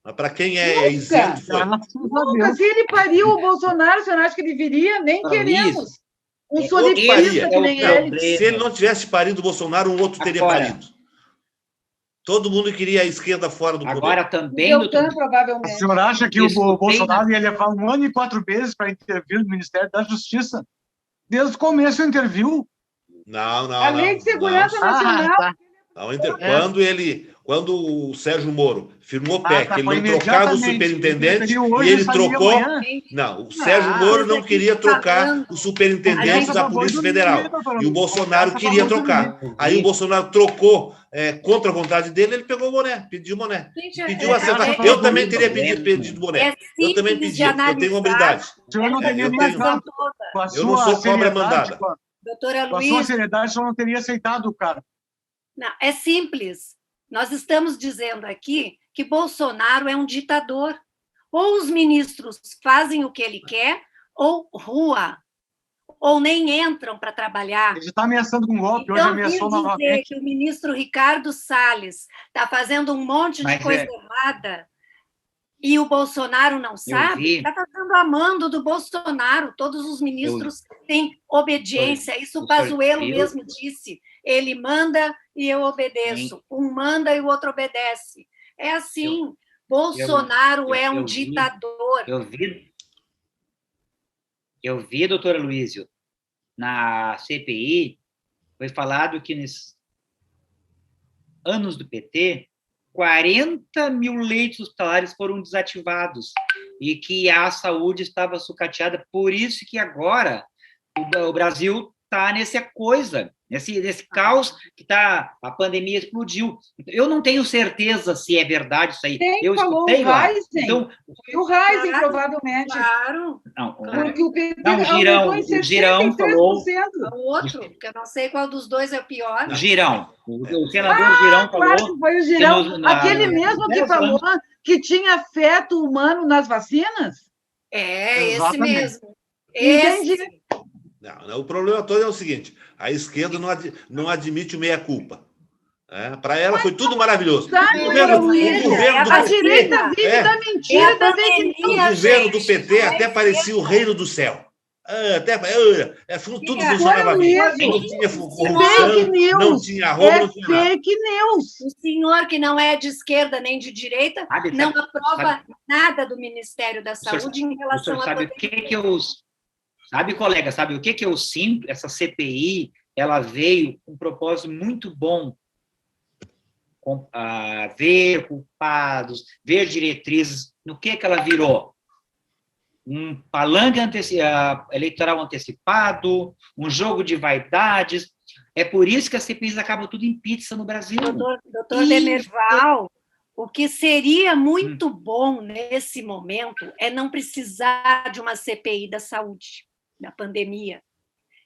Mas para quem é isento, foi. Nunca. Se ele pariu o Bolsonaro, você não acha que ele viria? Nem queremos. Um solipsista que nem ele. Se ele não tivesse parido o Bolsonaro, um outro teria parido. Todo mundo queria a esquerda fora do poder. Agora também, doutor, provavelmente. O senhor acha que o Bolsonaro ia levar 1 ano e 4 meses para intervir no Ministério da Justiça? Desde o começo interviu. Não. A Lei de Segurança Nacional. Quando o Sérgio Moro firmou PEC, ele não trocava o superintendente e ele trocou... Não, o Sérgio Moro não queria trocar o superintendente da Polícia Federal. E o Bolsonaro queria trocar. Aí o Bolsonaro trocou contra a vontade dele, ele pegou o boné, pediu o boné. Pediu acertar. Eu também teria pedido boné. Eu também pedi, eu tenho hombridade. Eu não sou cobra mandada. Doutora Luiz, com a sua seriedade, o senhor não teria aceitado o cara. Não, é simples. Nós estamos dizendo aqui que Bolsonaro é um ditador. Ou os ministros fazem o que ele quer, ou rua, ou nem entram para trabalhar. Ele está ameaçando com golpe, então, hoje ameaçou dizer novamente. que o ministro Ricardo Salles está fazendo um monte de coisa errada e o Bolsonaro não sabe, está fazendo a mando do Bolsonaro. Todos os ministros têm obediência. Isso o Pazuello mesmo disse. Ele manda e eu obedeço. Um manda e o outro obedece. É assim. Bolsonaro é um ditador. Eu vi, doutor Aloysio, na CPI, foi falado que nos anos do PT, 40 mil leitos hospitalares foram desativados e que a saúde estava sucateada. Por isso que agora o Brasil está nessa coisa, nesse caos que a pandemia explodiu. Eu não tenho certeza se é verdade isso aí. Quem eu falou escutei o Heisen? Então, foi o Heisen, provavelmente. Claro. Porque o PT o Girão falou. O outro, que eu não sei qual dos dois é o pior. O Girão. O senador Girão falou. Claro que foi o Girão. Aquele mesmo que falou que tinha feto humano nas vacinas? Esse mesmo. Entendi. Não, o problema todo é o seguinte: a esquerda não admite o meia-culpa. Para ela foi tudo maravilhoso. A direita vive da mentira da fake news. O governo do PT até parecia o reino do céu. Tudo funcionava bem. Não tinha corrupção, não tinha roubo, não tinha nada. Fake news. O senhor, que não é de esquerda nem de direita, não aprova nada do Ministério da Saúde em relação a... Sabe, colega, sabe o que eu sinto? Essa CPI, ela veio com um propósito muito bom. Ver culpados, ver diretrizes. No que ela virou? Um palanque eleitoral antecipado, um jogo de vaidades. É por isso que as CPIs acabam tudo em pizza no Brasil. Doutor Demerval, o que seria muito bom nesse momento é não precisar de uma CPI da saúde, da pandemia.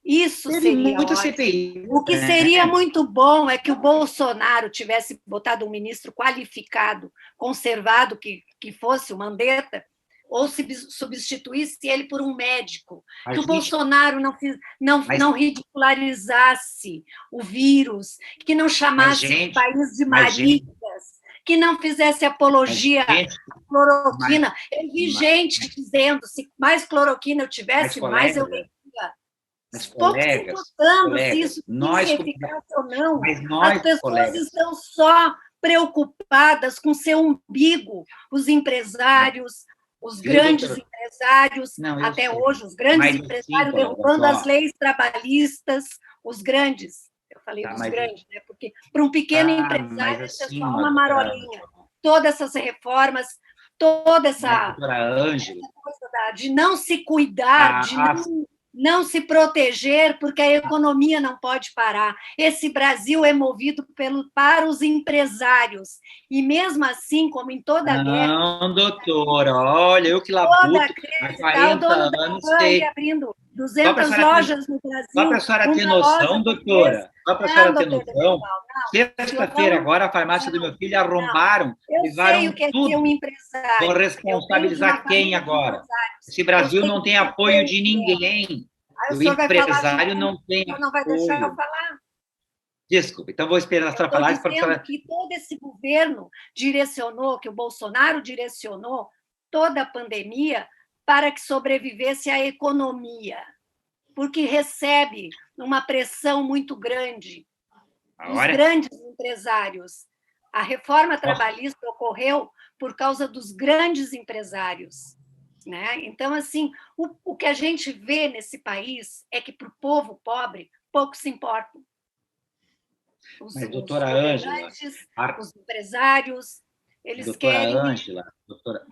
Isso seria muita ótimo. CPI. O que seria muito bom é que o Bolsonaro tivesse botado um ministro qualificado, conservado, que fosse o Mandetta, ou se substituísse ele por um médico, que o Bolsonaro não ridicularizasse o vírus, que não chamasse o país de maricas, que não fizesse apologia à cloroquina. Eu vi gente dizendo, se mais cloroquina eu tivesse, mais eu bebia. Pouco se importando se isso é eficácia ou não. As pessoas estão só preocupadas com seu umbigo, os empresários, os grandes empresários, até hoje, os grandes empresários derrubando as leis trabalhistas, os grandes, eu falei dos grandes, né? Porque para um pequeno empresário isso é só uma marolinha. Todas essas reformas, toda essa coisa de não se cuidar, de não se proteger, porque a economia não pode parar. Esse Brasil é movido para os empresários. E mesmo assim, como em toda a guerra... Não, doutora, olha, eu que labuto há 40 anos... abrindo 200 lojas no Brasil. Só para a senhora ter noção, doutora, só para a senhora ter noção, sexta-feira agora a farmácia do meu filho arrombaram, levaram tudo. Um empresário. Vão responsabilizar quem agora? Esse Brasil não tem apoio de ninguém. O empresário não tem apoio. Não vai deixar eu falar. Desculpa, então vou esperar a senhora falar. Que todo esse governo direcionou, que o Bolsonaro direcionou toda a pandemia para que sobrevivesse a economia, porque recebe uma pressão muito grande dos grandes empresários. A reforma trabalhista ocorreu por causa dos grandes empresários, né? Então, assim, o que a gente vê nesse país é que, para o povo pobre, pouco se importa. Mas, doutora Ângela... Os empresários, eles querem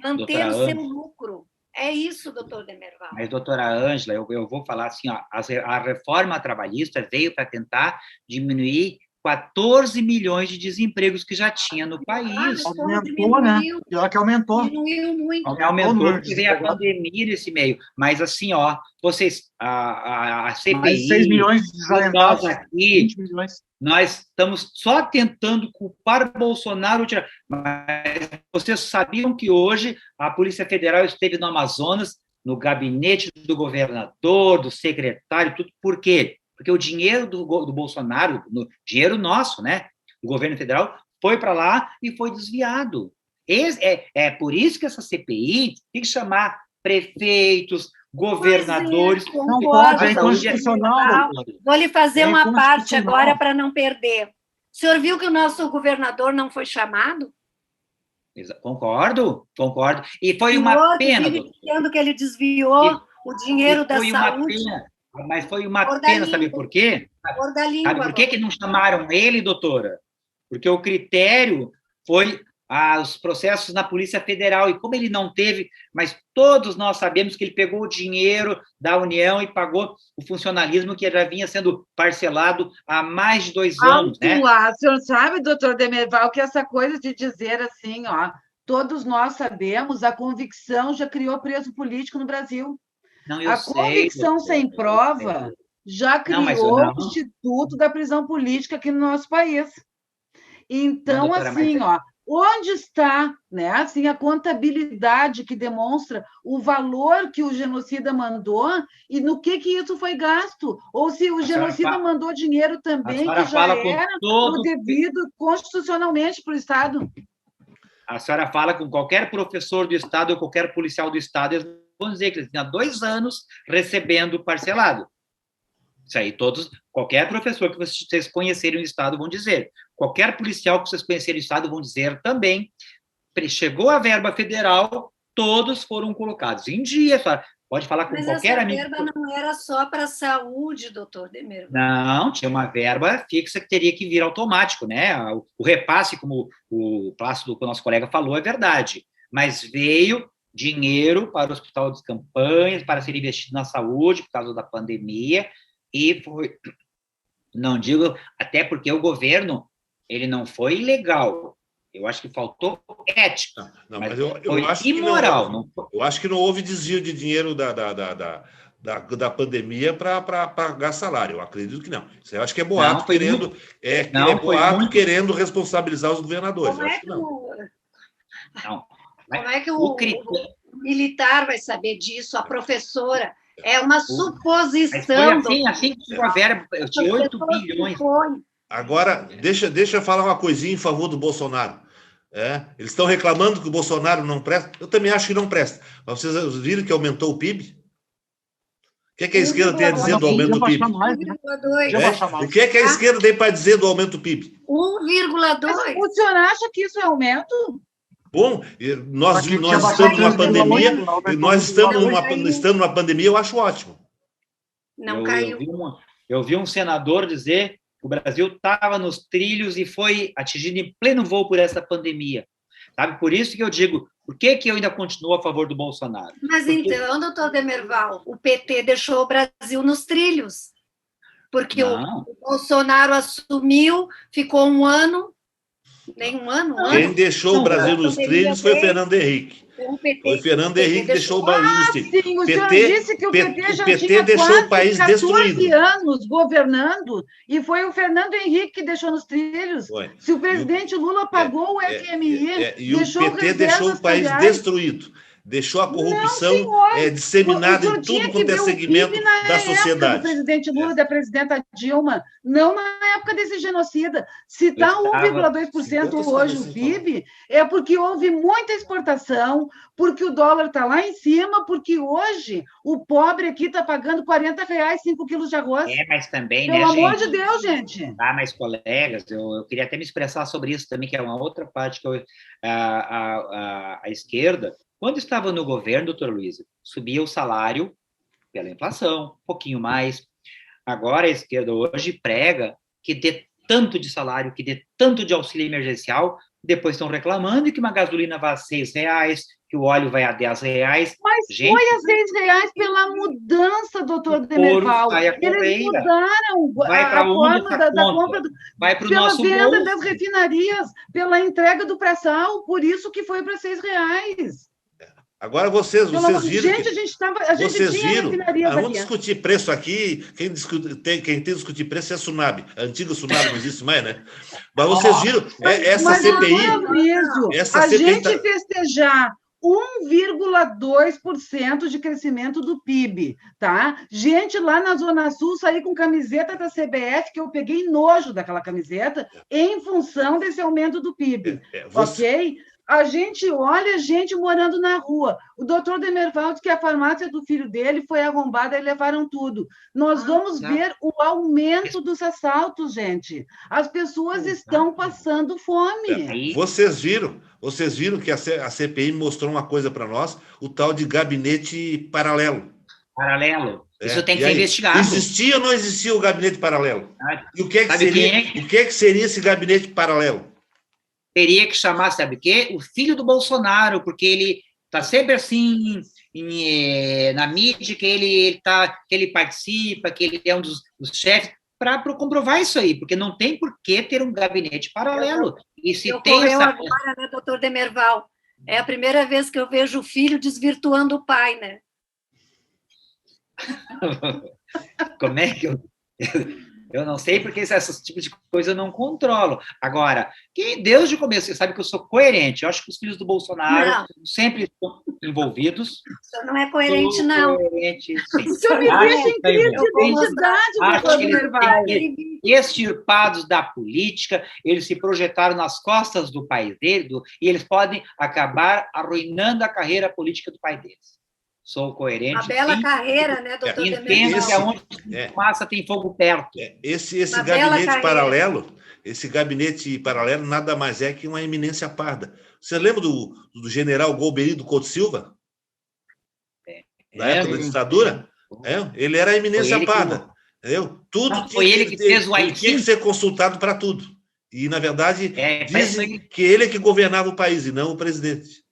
manter o seu lucro. É isso, doutor Demerval. Mas, doutora Ângela, eu vou falar assim, ó, a reforma trabalhista veio para tentar diminuir 14 milhões de desempregos que já tinha no país. Aumentou, né? Pior que aumentou. Diminuiu muito. Aumentou porque veio a pandemia nesse meio. Mas, assim, ó, vocês, a CPI... Mais 6 milhões de desalentados, nós aqui, 20 milhões. Nós estamos só tentando culpar Bolsonaro, mas vocês sabiam que hoje a Polícia Federal esteve no Amazonas, no gabinete do governador, do secretário, tudo. Por quê? Porque o dinheiro do Bolsonaro, dinheiro nosso, né, do governo federal, foi para lá e foi desviado. É por isso que essa CPI tem que chamar prefeitos, governadores... Não pode, é inconstitucional. Vou lhe fazer uma parte agora para não perder. O senhor viu que o nosso governador não foi chamado? Concordo. E foi uma pena. Dizendo que ele desviou o dinheiro da saúde. Uma pena. Mas foi uma pena, sabe por quê? Sabe por que não chamaram ele, doutora? Porque o critério foi os processos na Polícia Federal, e como ele não teve, mas todos nós sabemos que ele pegou o dinheiro da União e pagou o funcionalismo que já vinha sendo parcelado há mais de 2 anos, né? O senhor sabe, doutor Demerval, que essa coisa de dizer assim, ó, todos nós sabemos, a convicção já criou preso político no Brasil. Não, convicção sem prova já criou o Instituto da Prisão Política aqui no nosso país. Então, assim, ó, onde está, né, assim, a contabilidade que demonstra o valor que o genocida mandou e no que isso foi gasto? Ou se o genocida mandou dinheiro também que já era o devido constitucionalmente para o Estado? A senhora fala com qualquer professor do Estado ou qualquer policial do Estado, eles vão dizer que eles tinham 2 anos recebendo parcelado. Isso aí, qualquer professor que vocês conhecerem no Estado vão dizer. Qualquer policial que vocês conhecerem no Estado vão dizer também. Chegou a verba federal, todos foram colocados em dia. Pode falar com qualquer amigo. Mas essa verba não era só para a saúde, doutor Demerval. Não, tinha uma verba fixa que teria que vir automático, né? O repasse, como o Plácido, que o nosso colega falou, é verdade. Mas veio dinheiro para o hospital de campanhas, para ser investido na saúde por causa da pandemia, e foi, não digo, até porque o governo, ele não foi ilegal, eu acho que faltou ética, mas eu foi acho imoral. Eu acho que não houve desvio de dinheiro da pandemia para pagar salário, eu acredito que não. Isso eu acho que é boato querendo responsabilizar os governadores. Como é que Como é que o militar vai saber disso? A professora? É uma suposição. Foi assim que chegou a verba de 8 bilhões. Agora, deixa eu falar uma coisinha em favor do Bolsonaro. Eles estão reclamando que o Bolsonaro não presta. Eu também acho que não presta. Mas vocês viram que aumentou o PIB? que a esquerda tem a dizer do aumento do PIB? 1,2. O que a esquerda tem para dizer do aumento do PIB? 1,2. O senhor acha que isso é aumento? Bom, nós estamos numa pandemia, estando numa pandemia, eu acho ótimo. Não caiu. Eu vi um senador dizer que o Brasil estava nos trilhos e foi atingido em pleno voo por essa pandemia. Sabe? Por isso que eu digo, por que eu ainda continuo a favor do Bolsonaro? Mas Porque... então, doutor Demerval, o PT deixou o Brasil nos trilhos. Porque o Bolsonaro assumiu, ficou um ano, nem um ano. Quem deixou o Brasil nos trilhos foi o Fernando Henrique. Foi o Fernando Henrique que deixou o Brasil nos trilhos. Sim, o senhor disse que o PT já PT tinha deixou quase o país 14 destruído. anos governando, e foi o Fernando Henrique que deixou nos trilhos. Foi. Se o presidente Lula pagou o FMI, e o PT deixou o país destruído. Deixou a corrupção disseminada em tudo quanto é segmento da sociedade. Do presidente Lula e da presidenta Dilma, não na época desse genocida. Se está 1,2% hoje o PIB, é porque houve muita exportação, porque o dólar está lá em cima, porque hoje o pobre aqui está pagando R$40, 5 quilos de arroz. Mas também, pelo amor de Deus, gente. Mas colegas, eu queria até me expressar sobre isso também, que é uma outra parte que a esquerda, quando estava no governo, doutor Luiz, subia o salário pela inflação, um pouquinho mais. Agora a esquerda hoje prega que dê tanto de salário, que dê tanto de auxílio emergencial, depois estão reclamando que uma gasolina vai a R$6, que o óleo vai a R$10. Mas gente, foi a R$6 pela mudança, doutor Demerval. Eles mudaram a forma da compra, pela venda das refinarias, pela entrega do pré-sal, por isso que foi para R$6. Agora vocês viram. Gente, vocês viram. Vamos discutir preço aqui. Quem tem que discutir preço é a Sunab. A antiga Sunab não existe mais, né? Mas vocês viram essa CPI. A gente festejar 1,2% de crescimento do PIB, tá? Gente lá na Zona Sul sair com camiseta da CBF, que eu peguei nojo daquela camiseta, em função desse aumento do PIB, ok? A gente olha gente morando na rua. O doutor Demerval disse que a farmácia do filho dele foi arrombada e levaram tudo. Nós vamos ver o aumento dos assaltos, gente. As pessoas estão passando fome. Vocês viram que a CPI mostrou uma coisa para nós, o tal de gabinete paralelo. Isso tem que ser investigado. Existia ou não existia o gabinete paralelo? E o que seria esse gabinete paralelo? Teria que chamar, sabe o quê? O filho do Bolsonaro, porque ele está sempre assim na mídia, que ele participa, que ele é um dos chefes, para comprovar isso aí, porque não tem por que ter um gabinete paralelo. E se tem agora, né, doutor Demerval? É a primeira vez que eu vejo o filho desvirtuando o pai, né? Como é que eu não sei, porque esse tipo de coisa eu não controlo. Agora, que desde o começo, você sabe que eu sou coerente. Eu acho que os filhos do Bolsonaro sempre estão envolvidos. Isso não é coerente, não. Coerente, sim. Isso me deixa em crise de identidade, doutor Demerval. Extirpados da política, eles se projetaram nas costas do país dele, e eles podem acabar arruinando a carreira política do pai deles. Sou coerente. Uma bela carreira, né, doutor Demerval? Entendo que aonde massa tem fogo perto. Esse gabinete paralelo nada mais é que uma eminência parda. Você lembra do general Golbery do Couto Silva? Na época da ditadura? Ele era a eminência parda. Entendeu? Tudo foi ele que fez o AI-5. Ele tinha que ser consultado para tudo. E, na verdade, dizem que ele é que governava o país e não o presidente.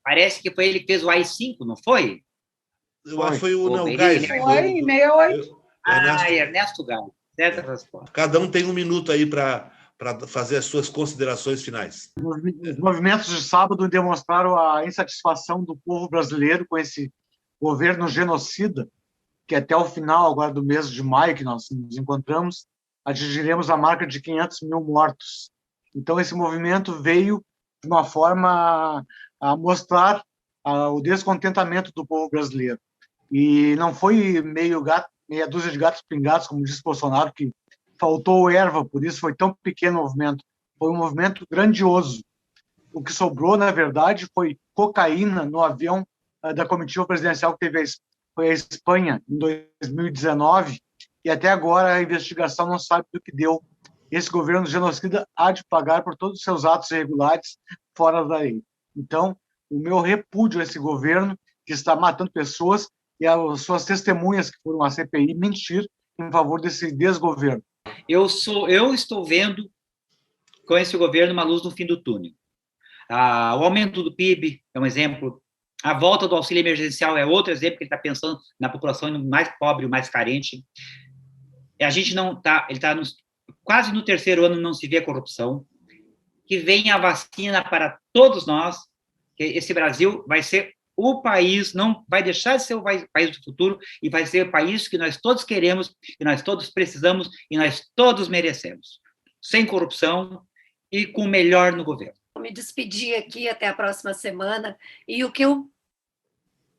Parece que foi ele que fez o AI-5, não foi? Eu acho que foi o Gás. Foi, em 68. Ernesto Gás. Certa resposta. Cada um tem um minuto aí para fazer as suas considerações finais. Os movimentos de sábado demonstraram a insatisfação do povo brasileiro com esse governo genocida, que até o final agora do mês de maio, que nós nos encontramos, atingiremos a marca de 500 mil mortos. Então, esse movimento veio de uma forma a mostrar o descontentamento do povo brasileiro. E não foi meia dúzia de gatos pingados, como disse Bolsonaro, que faltou erva, por isso foi tão pequeno o movimento. Foi um movimento grandioso. O que sobrou, na verdade, foi cocaína no avião da comitiva presidencial que teve foi a Espanha, em 2019, e até agora a investigação não sabe do que deu. Esse governo genocida há de pagar por todos os seus atos irregulares fora da lei. Então, o meu repúdio a esse governo que está matando pessoas e as suas testemunhas que foram à CPI mentir em favor desse desgoverno. Eu estou vendo com esse governo uma luz no fim do túnel. O aumento do PIB é um exemplo. A volta do auxílio emergencial é outro exemplo, que ele está pensando na população mais pobre, mais carente. A gente não está, ele está quase no terceiro ano, não se vê corrupção. Que venha a vacina para todos nós, que esse Brasil vai ser o país, não vai deixar de ser o país do futuro, e vai ser o país que nós todos queremos, que nós todos precisamos e nós todos merecemos. Sem corrupção e com o melhor no governo. Vou me despedir aqui até a próxima semana, e o que eu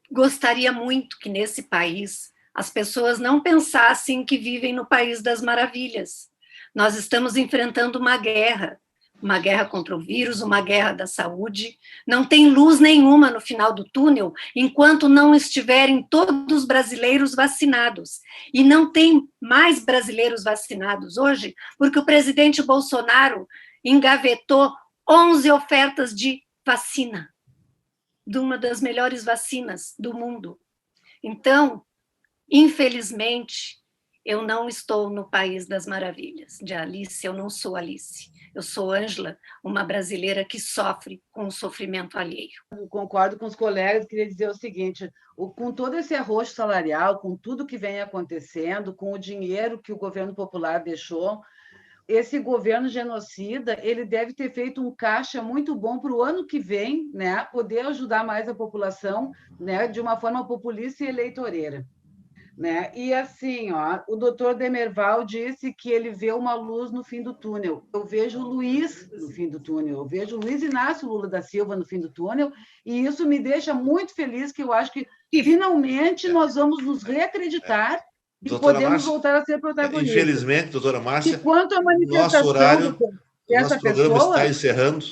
gostaria muito que nesse país as pessoas não pensassem que vivem no país das maravilhas. Nós estamos enfrentando uma guerra contra o vírus, uma guerra da saúde. Não tem luz nenhuma no final do túnel enquanto não estiverem todos os brasileiros vacinados. E não tem mais brasileiros vacinados hoje porque o presidente Bolsonaro engavetou 11 ofertas de vacina, de uma das melhores vacinas do mundo. Então, infelizmente, eu não estou no país das maravilhas. De Alice, eu não sou Alice. Eu sou Ângela, uma brasileira que sofre com o sofrimento alheio. Eu concordo com os colegas, queria dizer o seguinte, com todo esse arroxo salarial, com tudo que vem acontecendo, com o dinheiro que o governo popular deixou, esse governo genocida, ele deve ter feito um caixa muito bom para o ano que vem, né, poder ajudar mais a população, né, de uma forma populista e eleitoreira. Né? E assim, ó, o doutor Demerval disse que ele vê uma luz no fim do túnel. Eu vejo o Luiz no fim do túnel, eu vejo o Luiz Inácio Lula da Silva no fim do túnel, e isso me deixa muito feliz, que eu acho que finalmente nós vamos nos reacreditar e doutora podemos Márcia, voltar a ser protagonistas. Infelizmente, doutora Márcia, e quanto à manifestação nosso horário, dessa nosso programa pessoa, está encerrando.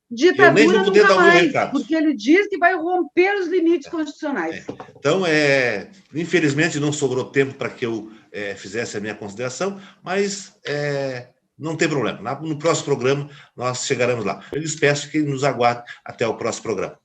ditadura eu nem vou poder nunca dar o meu mais, recado. porque ele diz que vai romper os limites constitucionais. Então, infelizmente, não sobrou tempo para que eu fizesse a minha consideração, mas não tem problema. No próximo programa, nós chegaremos lá. Eu lhes peço que nos aguardem até o próximo programa.